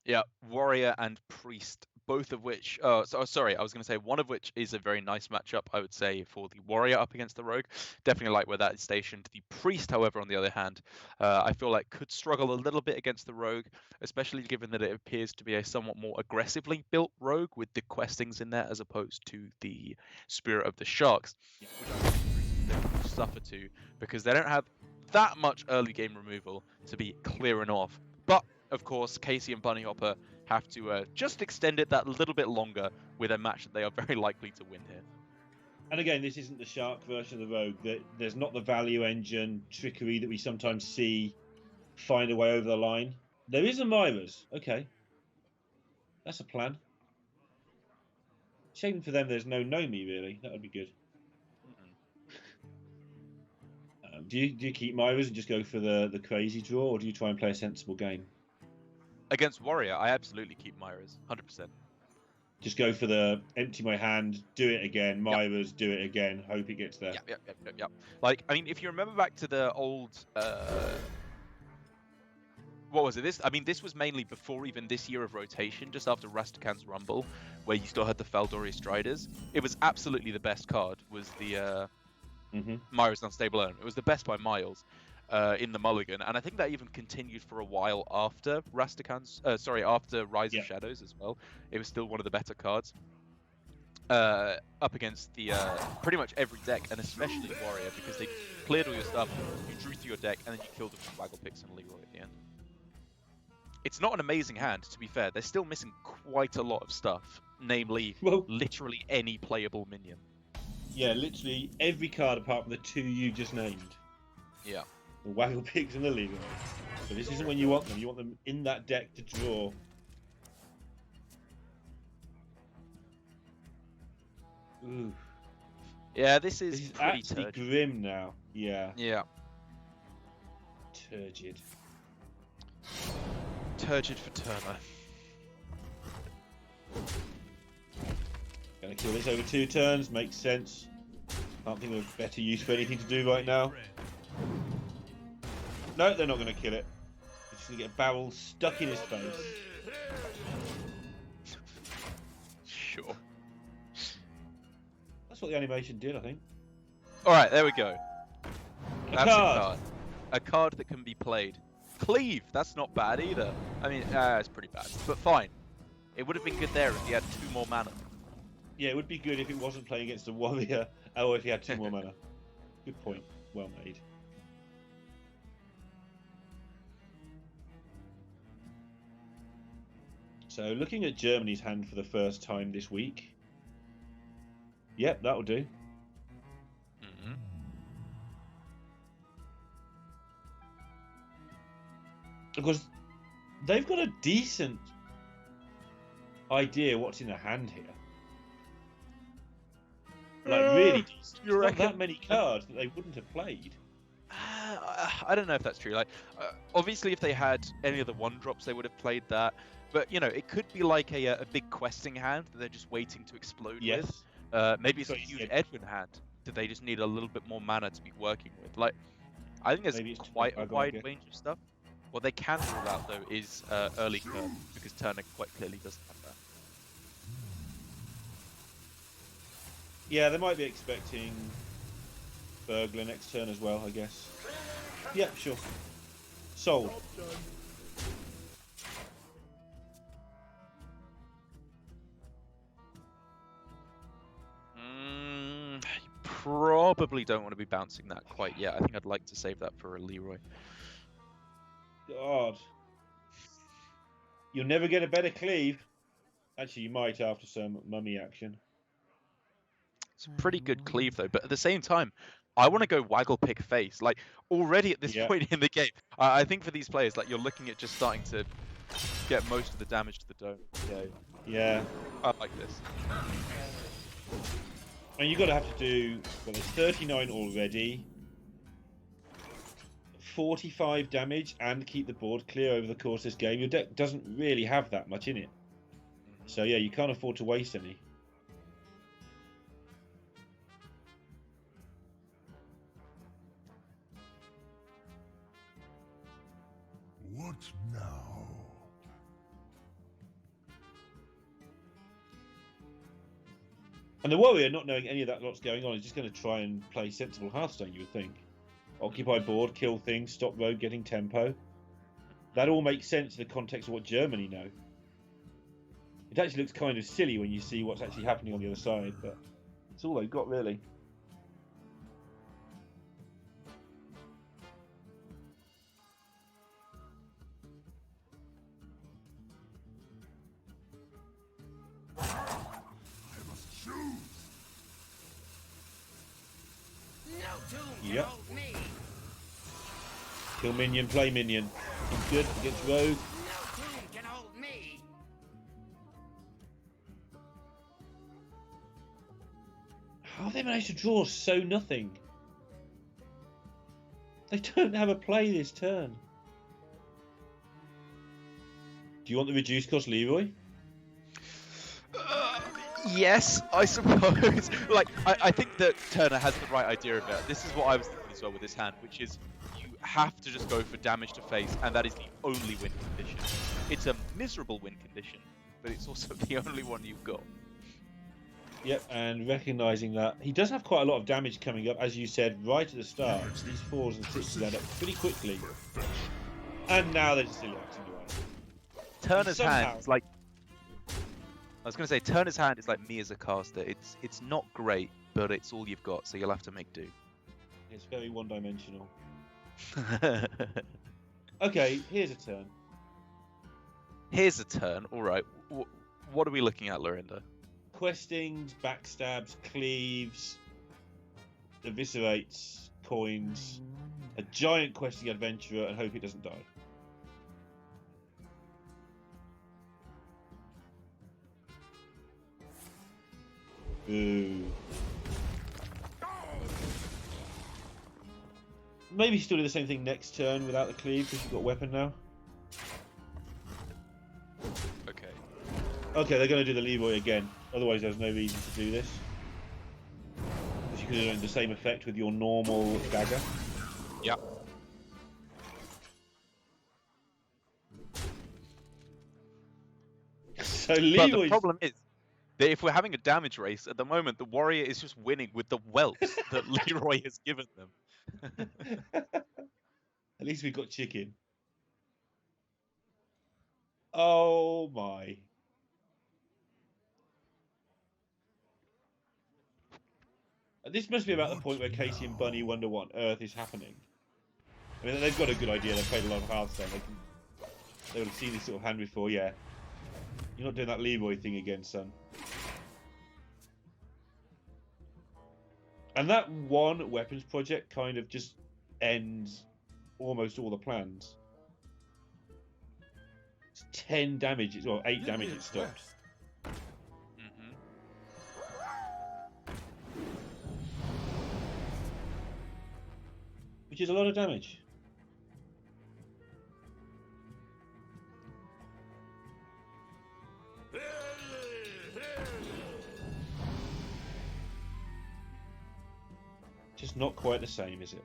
Yeah, Warrior and Priest, both of which... Oh, sorry, I was going to say one of which is a very nice matchup, I would say, for the Warrior up against the Rogue. Definitely like where that is stationed. The Priest, however, on the other hand, I feel like could struggle a little bit against the Rogue, especially given that it appears to be a somewhat more aggressively built Rogue with the questings in there as opposed to the Spirit of the Sharks, which I think the Priest will suffer to because they don't have that much early game removal to be clearing off. But of course, Casey and Bunny Hopper have to just extend it that little bit longer with a match that they are very likely to win here. And again, this isn't the Shark version of the Rogue. There's not the value engine trickery that we sometimes see find a way over the line. There is a Myra's. Okay. That's a plan. Shame for them there's no Nomi, really. That would be good. Do you keep Myra's and just go for the crazy draw, or do you try and play a sensible game? Against Warrior, I absolutely keep Myra's, 100%. Just go for the empty my hand, do it again, Myra's, do it again, hope it gets there. Yep. Like, I mean, if you remember back to the old... what was it? This was mainly before even this year of rotation, just after Rastakan's Rumble, where you still had the Feldori Striders. It was absolutely the best card, was the Myra's Unstable Earn. It was the best by miles in the Mulligan, and I think that even continued for a while after after Rise of Shadows as well. It was still one of the better cards. Up against the pretty much every deck, and especially Warrior, because they cleared all your stuff, you drew through your deck, and then you killed them with Waggle Picks and Leroy at the end. It's not an amazing hand, to be fair. They're still missing quite a lot of stuff, namely literally any playable minion. Yeah, literally every card apart from the 2 you just named. Yeah. The Waggle Pigs and the Leroy. But this isn't when you want them. You want them in that deck to draw. Ooh. Yeah, this is pretty actually turgid. grim now. Yeah. Yeah. Turgid. Turgid for Turner. Gonna kill this over 2 turns, makes sense. Can't think of better use for anything to do right now. No, they're not gonna kill it. They're just gonna get a barrel stuck in his face. Sure. That's what the animation did, I think. Alright, there we go. That's a card. card. A card that can be played. Cleave! That's not bad either. I mean, it's pretty bad, but fine. It would have been good there if he had 2 more mana. Yeah, it would be good if it wasn't playing against a warrior, or if he had 2 more mana. Good point. Well made. So, looking at Germany's hand for the first time this week. Yep, that'll do. Mm-hmm. Because they've got a decent idea what's in the hand here. like really decent. You There's not that reckon? many cards that they wouldn't have played. I don't know if that's true. Like, obviously, if they had any of the one drops, they would have played that. But you know, it could be like a big questing hand that they're just waiting to explode Yes. with. Maybe it's a So you huge said- Edwin hand that they just need a little bit more mana to be working with. Like, I think there's Maybe it's quite a Dragon, I wide guess. range of stuff. What they can rule out though is early curve, because Turner quite clearly doesn't have that. Yeah, they might be expecting Burglar next turn as well, I guess. Yep, sure. Sold. You probably don't want to be bouncing that quite yet. I think I'd like to save that for a Leroy. God. You'll never get a better cleave. Actually, you might after some mummy action. It's a pretty good cleave though, but at the same time, I want to go waggle pick face. Like already at this Yeah. point in the game, I think for these players, like you're looking at just starting to get most of the damage to the dome. Yeah, Yeah. I like this. And you've got to have to do, well, there's 39 already. 45 damage and keep the board clear over the course of this game. Your deck doesn't really have that much in it. So yeah, you can't afford to waste any. What now? And the warrior, not knowing any of that lot's going on, is just going to try and play sensible Hearthstone, you would think. Occupy board, kill things, stop road getting tempo. That all makes sense in the context of what Germany know. It actually looks kind of silly when you see what's actually happening on the other side, but it's all they've got, really. I must choose. No tomb can Yep. hold me. Kill minion, play minion. Seems good against rogue. No tomb can hold me. How have they managed to draw so nothing? They don't have a play this turn. Do you want the reduced cost Leroy? Yes, I suppose. Like, I think that Turner has the right idea of it. This is what I was thinking as well with this hand, which is you have to just go for damage to face, and that is the only win condition. It's a miserable win condition, but it's also the only one you've got. Yep, and recognising that he does have quite a lot of damage coming up, as you said right at the start. These 4s and 6s add up pretty quickly. And now they're just still acting away. Turner's somehow- hand is like... I was going to say, Turner's hand is like me as a caster. It's not great, but it's all you've got, so you'll have to make do. It's very one-dimensional. Okay, here's a turn. Here's a turn. All right. What are we looking at, Lorinda? Questings, backstabs, cleaves, eviscerates, coins, a giant questing adventurer, and hope it doesn't die. Ooh. Maybe still do the same thing next turn without the cleave because you've got a weapon now. Okay. Okay, they're going to do the Leroy again. Otherwise, there's no reason to do this. Because you could have done the same effect with your normal dagger. Yeah. So But the Leroy's... problem is that if we're having a damage race, at the moment, the warrior is just winning with the whelps that Leroy has given them. At least we've got chicken. Oh my. This must be about the point where Casey and Bunny wonder what on earth is happening. I mean, they've got a good idea. They've played a lot of Hearthstone. They would have seen this sort of hand before, yeah. You're not doing that Leroy thing again, son. And that one weapons project kind of just ends almost all the plans. It's 10 damage, well, 8 damage it stops. Mhm. which is a lot of damage. Just not quite the same, is it?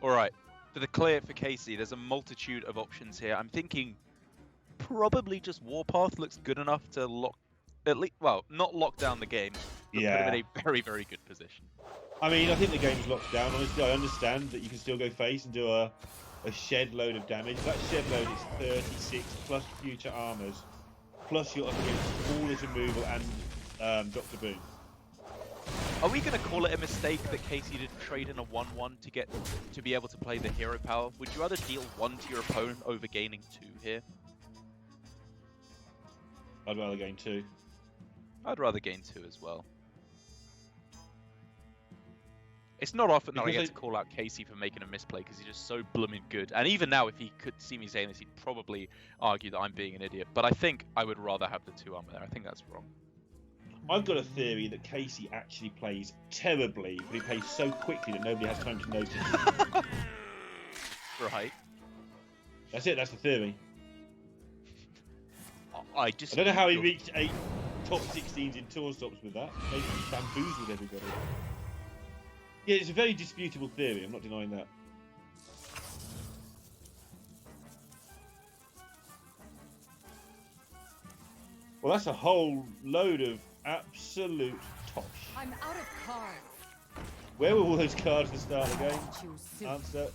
All right, for the clear for Casey, there's a multitude of options here. I'm thinking probably just Warpath looks good enough to lock, at least, well, not lock down the game, but put him in a very, very good position. I mean, I think the game's locked down. Honestly, I understand that you can still go face and do a shed load of damage. That shed load is 36 plus future armors, plus you're up against all this removal and Dr. Boom. Are we going to call it a mistake that Casey didn't trade in a 1/1 to be able to play the hero power? Would you rather deal 1 to your opponent over gaining 2 here? I'd rather gain 2. I'd rather gain 2 as well. It's not often that I get to call out Casey for making a misplay because he's just so blooming good. And even now, if he could see me saying this, he'd probably argue that I'm being an idiot. But I think I would rather have the 2 armor there. I think that's wrong. I've got a theory that Casey actually plays terribly, but he plays so quickly that nobody has time to notice. Right. That's it, that's the theory. I don't know how he reached 8 top 16s in tour stops with that. Maybe he bamboozled everybody. Yeah, it's a very disputable theory, I'm not denying that. Well, that's a whole load of absolute tosh. I'm out of cards. Where were all those cards at the start of the game? Choose soon. Answer,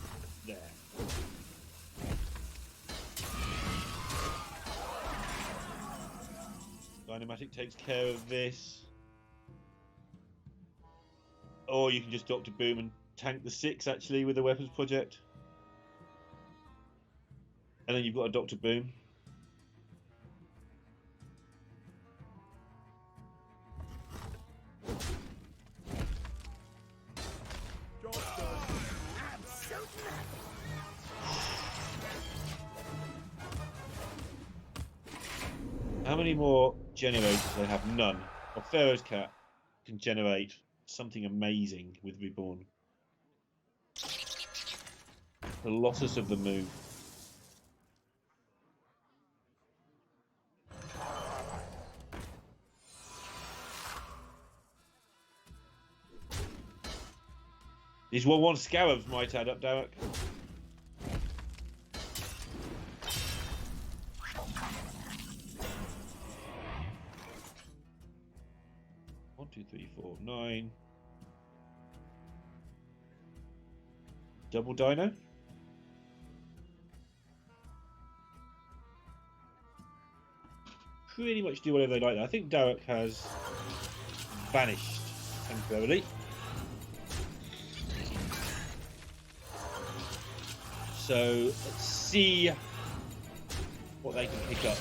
there. Dynamatic takes care of this. Or you can just Dr. Boom and tank the 6 actually with the weapons project. And then you've got a Dr. Boom. How many more generators do they have? None. Well, Pharaoh's Cat can generate something amazing with Reborn. The Colossus of the Moon. These 1/1 Scarabs might add up, Derek. One, 2, 3, 4, 9. Double Dino. Pretty much do whatever they like. I think Derek has vanished temporarily. So let's see what they can pick up.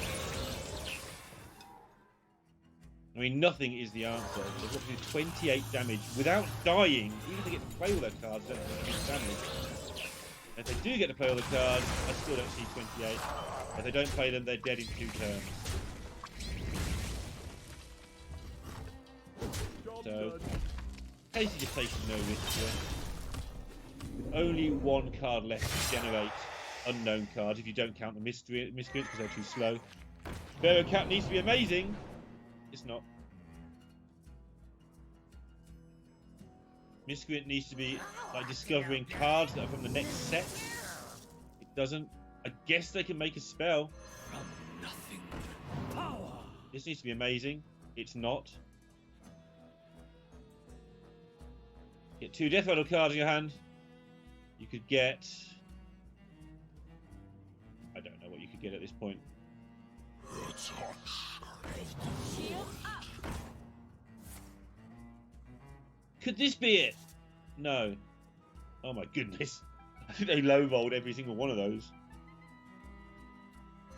I mean, nothing is the answer. They've got to do 28 damage without dying. Even if they get to play all their cards, they don't have to do damage. And if they do get to play all the cards, I still don't see 28. If they don't play them, they're dead in 2 turns. So, Casey just takes no risk here. With only 1 card left to generate unknown cards, if you don't count the miscreants because they're too slow. Pharaoh Cat needs to be amazing. It's not. Miscreant needs to be like discovering cards that are from the next set. It doesn't. I guess they can make a spell. This needs to be amazing. It's not. Get 2 Death Rattle cards in your hand. You could get... I don't know what you could get at this point. Could this be it? No. Oh my goodness. I think they low-rolled every single one of those.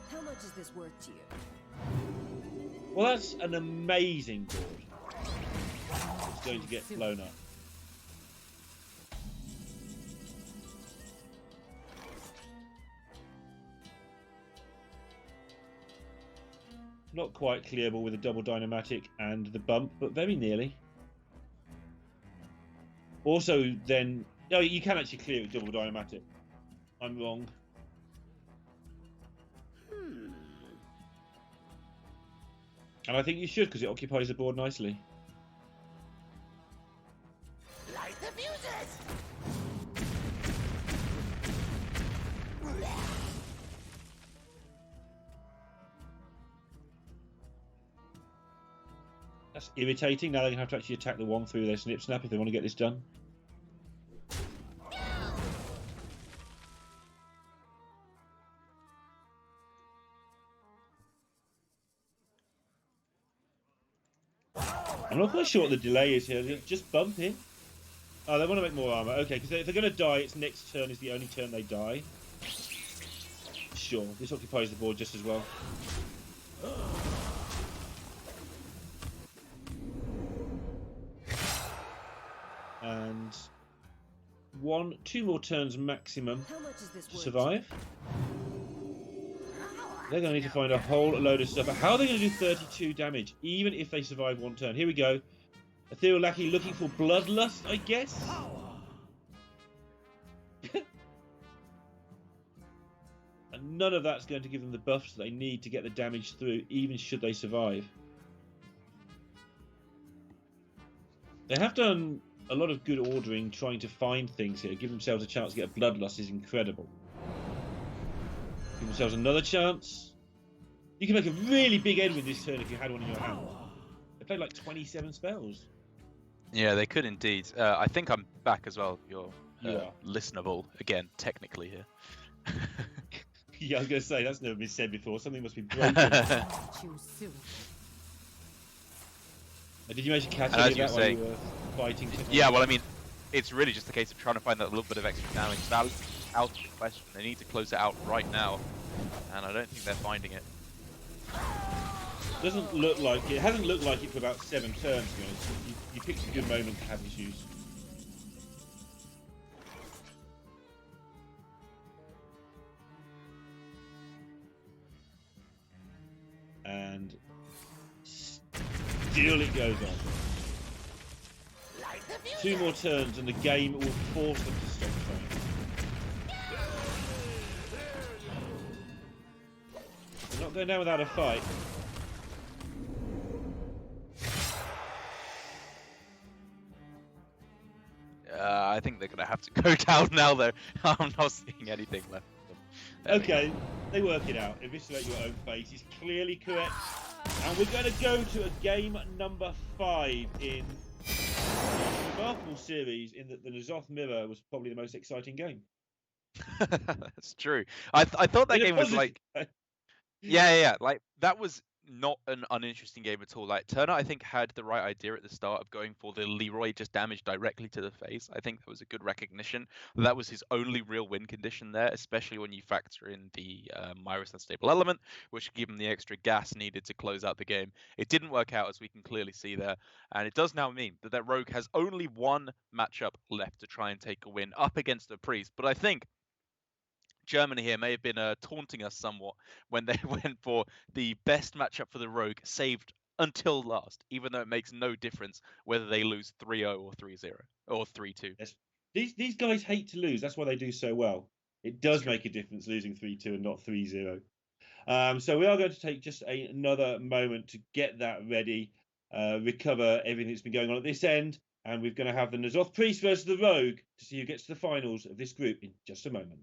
How much is this worth to you? Well, that's an amazing board. It's going to get blown up. Not quite clearable with a double Dynamatic and the bump, but very nearly. Also, then... No, you can actually clear it with double Dynamatic. I'm wrong. And I think you should, because it occupies the board nicely. Light the fuses! That's irritating. Now they're going to have to actually attack the one through their Snip Snap if they want to get this done. I'm not quite sure what the delay is here. Just bump in. Oh, they want to make more armor. Okay, because if they're going to die, its next turn is the only turn they die. Sure, this occupies the board just as well. And two more turns maximum How much is this to worth? survive. They're going to need to find a whole load of stuff. But how are they going to do 32 damage, even if they survive one turn? Here we go. Ethereal Lackey looking for Bloodlust, I guess? And none of that's going to give them the buffs they need to get the damage through, even should they survive. They have done a lot of good ordering trying to find things here. Give themselves a chance to get a Bloodlust is incredible. Give themselves another chance. You can make a really big end with this turn if you had one in your hand. They played like 27 spells. Yeah, they could indeed. I think I'm back as well. You're You are. listenable again, technically here. Yeah, I was going to say, that's never been said before. Something must be broken. Choose soon. Did you manage to catch And any as you of that were while you were fighting? Yeah, well, I mean, it's really just a case of trying to find that little bit of extra damage. That's out of the question. They need to close it out right now, and I don't think they're finding it. Doesn't look like it. It hasn't looked like it for about 7 turns, to be honest. You picked a good moment to have issues. And still it goes on. Light the fuses! 2 more turns and the game will force them to stop trying. They're not going down without a fight. I think they're going to have to go down now, though. I'm not seeing anything left. There we go. Okay, they work it out. Eviscerate your own face is clearly correct. And we're going to go to a game number 5 in a remarkable series in that the N'Zoth Mirror was probably the most exciting game. That's true. I thought that In a game was positive like... way. Yeah. Like, that was not an uninteresting game at all. Like, Turner, I think, had the right idea at the start of going for the Leroy just damage directly to the face. I think that was a good recognition. That was his only real win condition there, especially when you factor in the Myris Unstable Element, which gave him the extra gas needed to close out the game. It didn't work out, as we can clearly see there, and it does now mean that that Rogue has only one matchup left to try and take a win up against a Priest. But I think Germany here may have been taunting us somewhat when they went for the best matchup for the Rogue saved until last, even though it makes no difference whether they lose 3-0 or 3-0 or 3-2. Yes. These guys hate to lose. That's why they do so well. It does make a difference losing 3-2 and not 3-0. So we are going to take just another moment to get that ready, recover everything that's been going on at this end, and we're going to have the N'Zoth Priest versus the Rogue to see who gets to the finals of this group in just a moment.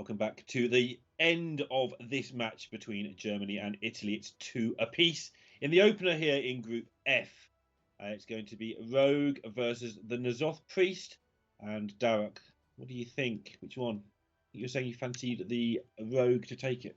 Welcome back to the end of this match between Germany and Italy. It's 2 apiece. In the opener here in Group F, it's going to be Rogue versus the N'Zoth Priest. And Darok, what do you think? Which one? You're saying you fancied the Rogue to take it?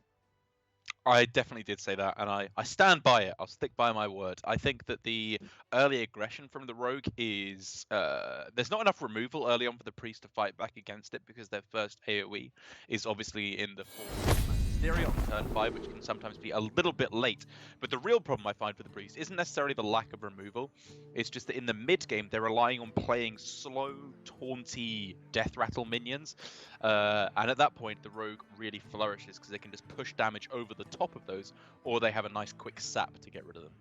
I definitely did say that, and I stand by it. I'll stick by my word. I think that the early aggression from the rogue is there's not enough removal early on for the priest to fight back against it, because their first AoE is obviously in the form of Hysteria on turn 5, which can sometimes be a little bit late. But the real problem I find for the priest isn't necessarily the lack of removal. It's just that in the mid game they're relying on playing slow, taunty death rattle minions, and at that point the rogue really flourishes because they can just push damage over the top of those, or they have a nice quick sap to get rid of them.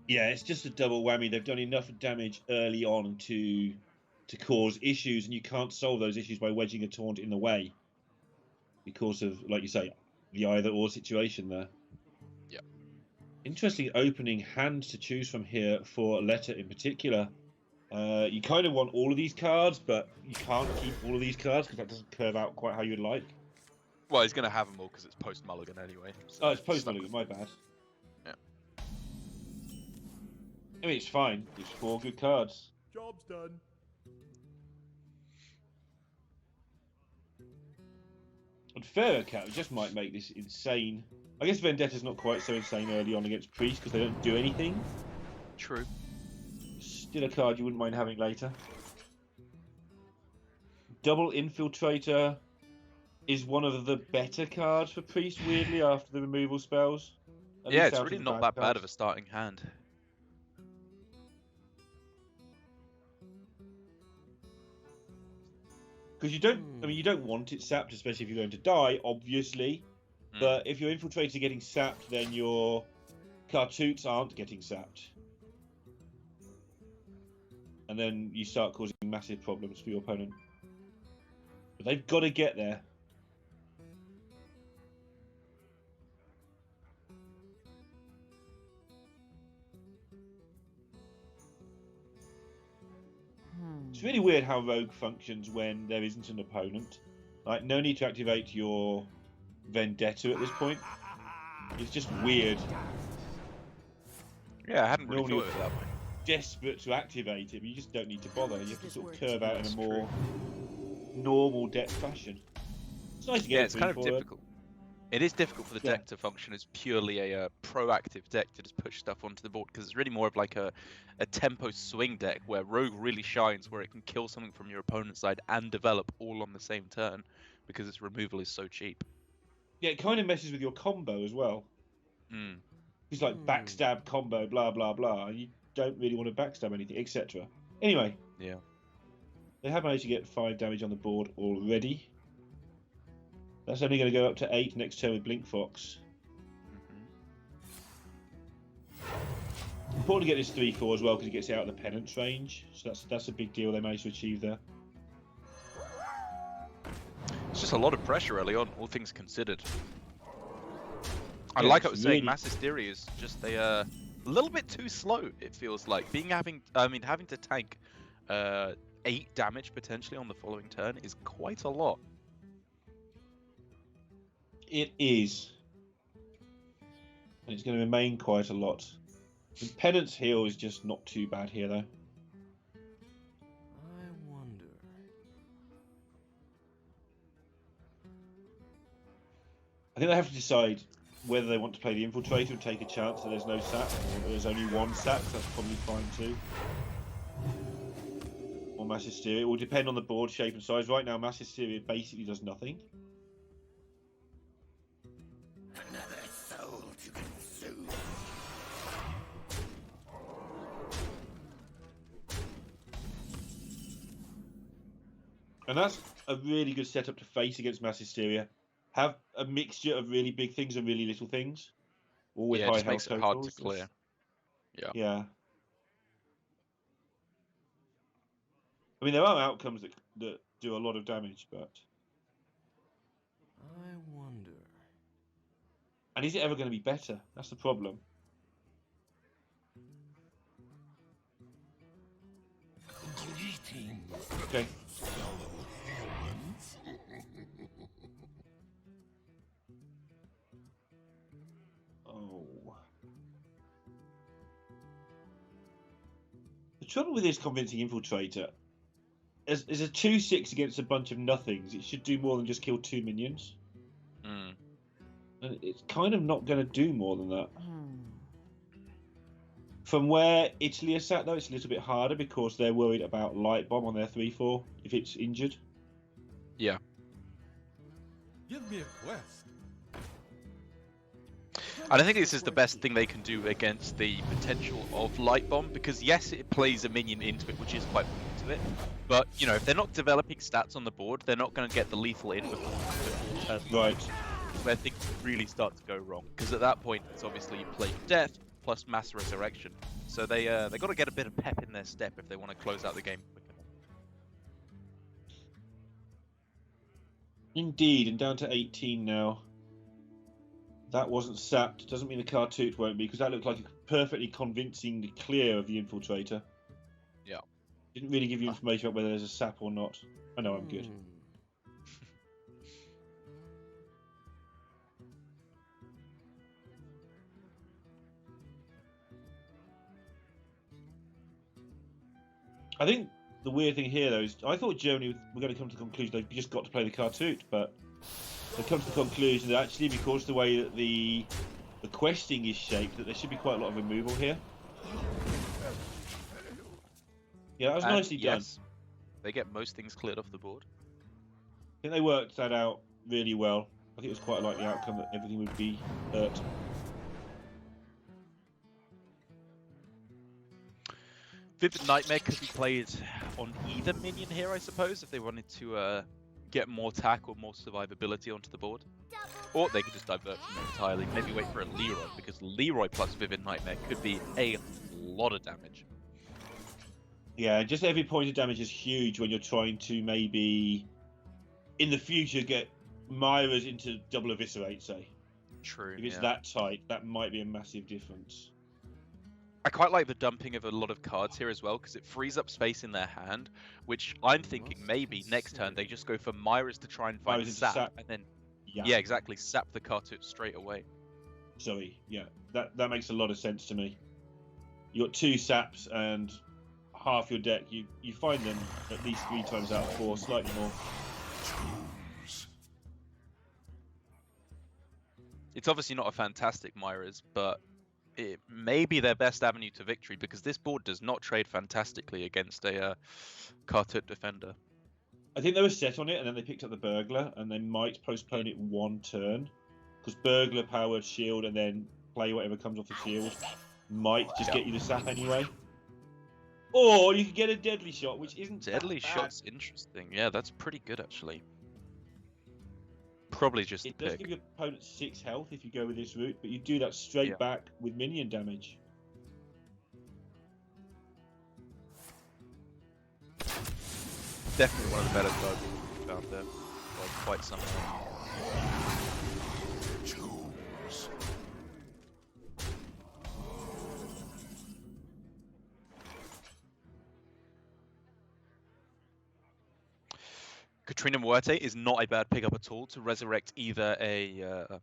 Yeah, it's just a double whammy. They've done enough damage early on to cause issues, and you can't solve those issues by wedging a taunt in the way because of, like you say, the either-or situation there. Yeah. Interesting opening hand to choose from here for Letter in particular. You kind of want all of these cards, but you can't keep all of these cards because that doesn't curve out quite how you'd like. Well, he's going to have them all because it's post-mulligan anyway. So Oh, it's post-mulligan, my bad. Yeah. I mean, it's fine. It's 4 good cards. Job's done. And Pharaoh Cat just might make this insane. I guess Vendetta's not quite so insane early on against Priest because they don't do anything. True. Still a card you wouldn't mind having later. Double Infiltrator is one of the better cards for Priest, weirdly, after the removal spells. Yeah, it's really not that bad of a starting hand. Because you don't, I mean, you don't want it sapped, especially if you're going to die, obviously. But if your Infiltrators are getting sapped, then your Cartoots aren't getting sapped. And then you start causing massive problems for your opponent. But they've got to get there. It's really weird how Rogue functions when there isn't an opponent. Like, no need to activate your Vendetta at this point. It's just weird. Yeah, I hadn't really Normally thought of it that way. Desperate to activate it, but you just don't need to bother. You have to sort of curve out in a more normal deck fashion. It's nice to get it's kind of difficult. It is difficult for the deck to function as purely a proactive deck to just push stuff onto the board, because it's really more of like a tempo swing deck where Rogue really shines, where it can kill something from your opponent's side and develop all on the same turn because its removal is so cheap. Yeah, it kind of messes with your combo as well. Mm. It's like backstab combo, blah blah blah. You don't really want to backstab anything, etc. Anyway, Yeah. they have managed to get 5 damage on the board already. That's only going to go up to 8 next turn with Blink Fox. Important to get this 3/4 as well because it gets it out of the penance range. So that's a big deal they managed to achieve there. It's just a lot of pressure early on, all things considered. Yeah, like I it's was saying, really- Mass Hysteria is just a little bit too slow. It feels like having to tank 8 damage potentially on the following turn is quite a lot. It is. And it's going to remain quite a lot. The penance heal is just not too bad here though. I wonder. I think they have to decide whether they want to play the Infiltrator and take a chance that there's no sap, or there's only 1 sap, that's probably fine too. Or Mass Hysteria. It will depend on the board shape and size. Right now, Mass Hysteria basically does nothing. Another soul to consume. And that's a really good setup to face against Mass Hysteria. Have a mixture of really big things and really little things. All with Yeah, it high just health makes it hard to totals. clear. Yeah. Yeah. I mean, there are outcomes that do a lot of damage, but... I wonder. And is it ever going to be better? That's the problem. Greetings, Okay. fellow humans. The trouble with this convincing infiltrator is a 2/6 against a bunch of nothings. It should do more than just kill 2 minions. Mm. And it's kind of not going to do more than that. From where Italy is sat, though, it's a little bit harder because they're worried about Light Bomb on their 3/4 if it's injured. Yeah. Give me a quest. And I think this is the best thing they can do against the potential of Light Bomb, because yes, it plays a minion into it, which is quite weak to it. But, you know, if they're not developing stats on the board, they're not going to get the lethal in before Right. where things really start to go wrong. Because at that point, it's obviously Plague of Death plus Mass Resurrection. So they got to get a bit of pep in their step if they want to close out the game quicker. Indeed, and down to 18 now. That wasn't sapped. Doesn't mean the Cartoot won't be, because that looked like a perfectly convincing clear of the infiltrator. Yeah. Didn't really give you information about whether there's a sap or not. I know I'm good. I think the weird thing here, though, is I thought Germany were going to come to the conclusion they've just got to play the Cartoot, but they've come to the conclusion that actually, because of the way that the questing is shaped, that there should be quite a lot of removal here. Yeah, that was nicely done. Yes, they get most things cleared off the board. I think they worked that out really well. I think it was quite a likely outcome that everything would be hurt. Vivid Nightmare could be played on either minion here, I suppose, if they wanted to get more attack or more survivability onto the board. Or they could just divert from it entirely. Maybe wait for a Leroy, because Leroy plus Vivid Nightmare could be a lot of damage. Yeah, just every point of damage is huge when you're trying to maybe, in the future, get Myras into double eviscerate, say. True. If it's that tight, that might be a massive difference. I quite like the dumping of a lot of cards here as well, because it frees up space in their hand, which I'm thinking maybe next turn they just go for Myras to try and find Myras into sap, sap. and then Yeah, exactly, sap the Cartoot straight away. Sorry, yeah, that makes a lot of sense to me. You got 2 saps and half your deck. You find them at least 3 times out of 4, slightly more. It's obviously not a fantastic Myras, but it may be their best avenue to victory, because this board does not trade fantastically against a Cartoot defender. I think they were set on it, and then they picked up the Burglar, and they might postpone it 1 turn, because Burglar powered shield and then play whatever comes off the shield might just get you the sap anyway. Or you could get a Deadly Shot, which isn't Deadly that bad. Shot's interesting. Yeah, that's pretty good actually. Probably just It the does pick. give your opponent 6 health if you go with this route, but you do that straight back with minion damage. Definitely one of the better cards we've found there. Like quite some time. Katrina Muerte is not a bad pickup at all to resurrect either a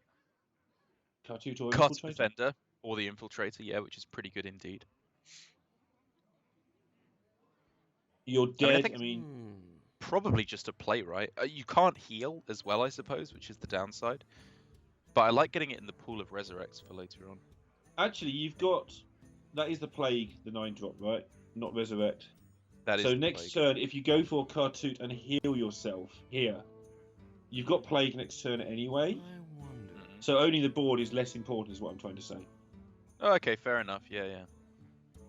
Cartoot or Cart Infiltrator? Defender or the Infiltrator, yeah, which is pretty good indeed. You're I mean, I dead. think- I mean, Probably just a play, right? You can't heal as well, I suppose, which is the downside. But I like getting it in the pool of resurrects for later on. actually, you've got... That is the Plague, the 9-drop, right? Not Resurrect. That is So the next plague. turn, if you go for Cartoot and heal yourself here, you've got Plague next turn anyway. So only the board is less important, is what I'm trying to say. Oh, okay, fair enough. Yeah.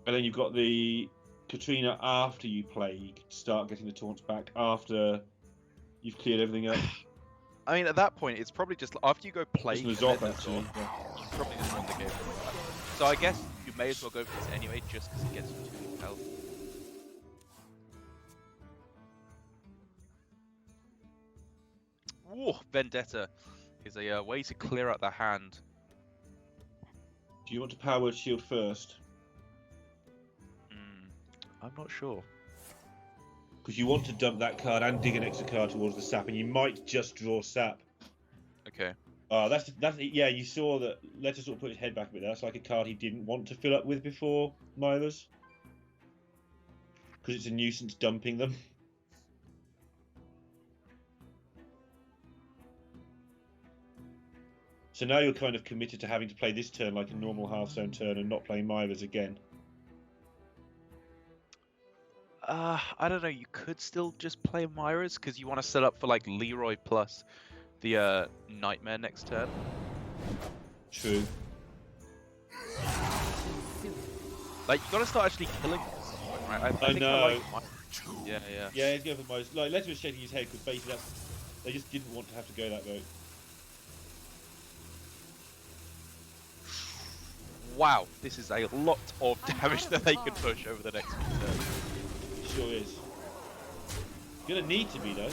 And then you've got the Katrina after you Plague to start getting the taunts back after you've cleared everything up. I mean, at that point, it's probably just after you go plague. Just and Nazop, then actually. Nazop, Yeah. you probably just win the game. So I guess you may as well go for this anyway, just because it gets you 2 health. Ooh, Vendetta is a way to clear out the hand. Do you want to Power Word Shield first? I'm not sure. Because you want to dump that card and dig an extra card towards the sap, and you might just draw sap. Okay. That's yeah. You saw that. Let us sort of put his head back a bit. That's like a card he didn't want to fill up with before Myras. because it's a nuisance dumping them. So now you're kind of committed to having to play this turn like a normal Hearthstone turn and not playing Myras again. I don't know. You could still just play Myras because you want to set up for like Leroy plus the Nightmare next turn. True. Like you got to start actually killing this, right? I think know. I like Myras. Yeah, yeah. Yeah, he's going for Myras. Like, Letter was shaking his head because basically they just didn't want to have to go that route. Wow, this is a lot of damage that they can push over the next few turns. Sure is. Gonna need to be though,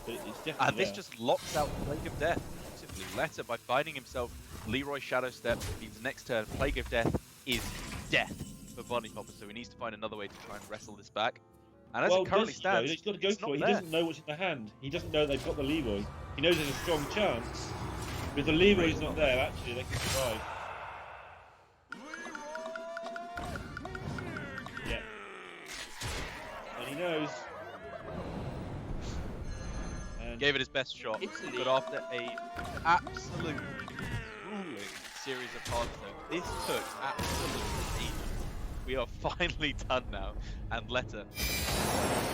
but it's definitely And this there. just locks out Plague of Death. Simply, Letter by finding himself Leroy Shadow Step means next turn Plague of Death is death for Bunny Popper, so he needs to find another way to try and wrestle this back. And as it currently does he, though? stands, He's got to go it's for not it. He there. doesn't know what's in the hand. He doesn't know they've got the Leroy. He knows there's a strong chance. But if the Leroy's not there, actually, they can survive. Yeah. And he knows. And Gave it his best shot, Italy. but after a absolutely grueling series of Hearthstone, this took absolutely ages. We are finally done now, and Letter,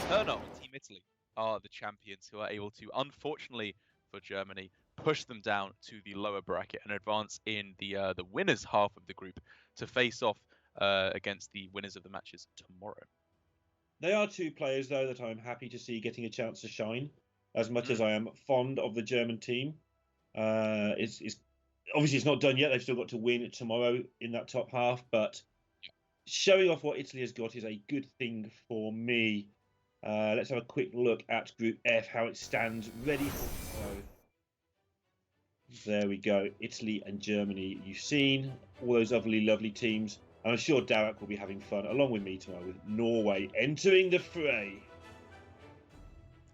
Turner on Team Italy are the champions who are able to, unfortunately for Germany, push them down to the lower bracket and advance in the winners half of the group to face off against the winners of the matches tomorrow. They are two players, though, that I'm happy to see getting a chance to shine. As much as I am fond of the German team, it's obviously it's not done yet. They've still got to win tomorrow in that top half, but showing off what Italy has got is a good thing for me. Let's have a quick look at Group F, how it stands ready for tomorrow. There we go. Italy and Germany. You've seen all those lovely teams. And I'm sure Darek will be having fun along with me tomorrow with Norway entering the fray.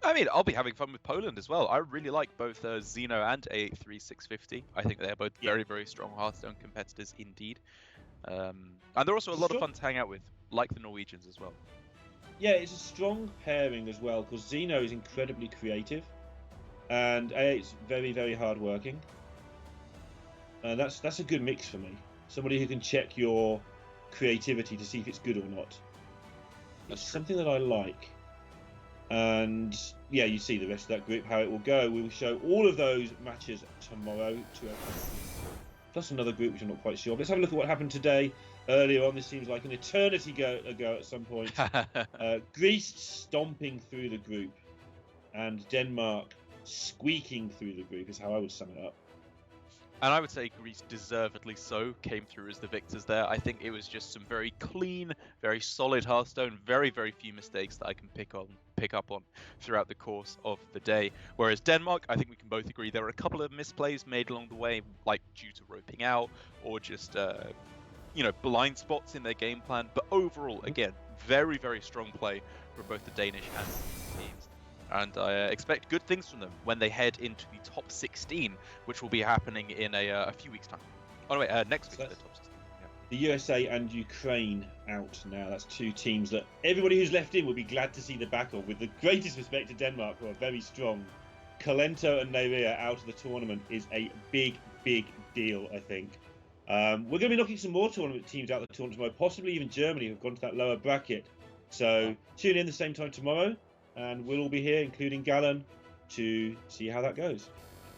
I mean, I'll be having fun with Poland as well. I really like both Xeno and A3650. I think they're both very, very strong Hearthstone competitors indeed. And they're also a lot of fun to hang out with, like the Norwegians as well. Yeah, it's a strong pairing as well, because Xeno is incredibly creative, and A8's very, very hard-working. And that's a good mix for me. Somebody who can check your creativity to see if it's good or not. That's something that I like. And yeah, you see the rest of that group, how it will go. We will show all of those matches tomorrow plus another group which I'm not quite sure. Let's have a look at what happened today. Earlier on, this seems like an eternity ago at some point. Greece stomping through the group, and Denmark squeaking through the group is how I would sum it up. And I would say Greece deservedly so came through as the victors there. I think it was just some very clean, very solid Hearthstone, very, very few mistakes that I can pick up on throughout the course of the day. Whereas Denmark, I think we can both agree there were a couple of misplays made along the way, like due to roping out or just blind spots in their game plan. But overall, again, very, very strong play from both the Danish and the teams. And I expect good things from them when they head into the top 16, which will be happening in a few weeks' time. Oh, no, wait, next week, the top 16. Yeah. The USA and Ukraine out now. That's two teams that everybody who's left in will be glad to see the back of, with the greatest respect to Denmark, who are very strong. Kalento and Neiria out of the tournament is a big, big deal, I think. We're going to be looking at some more tournament teams out of the tournament tomorrow, possibly even Germany, who've gone to that lower bracket. So tune in the same time tomorrow, and we'll all be here, including Gallon, to see how that goes.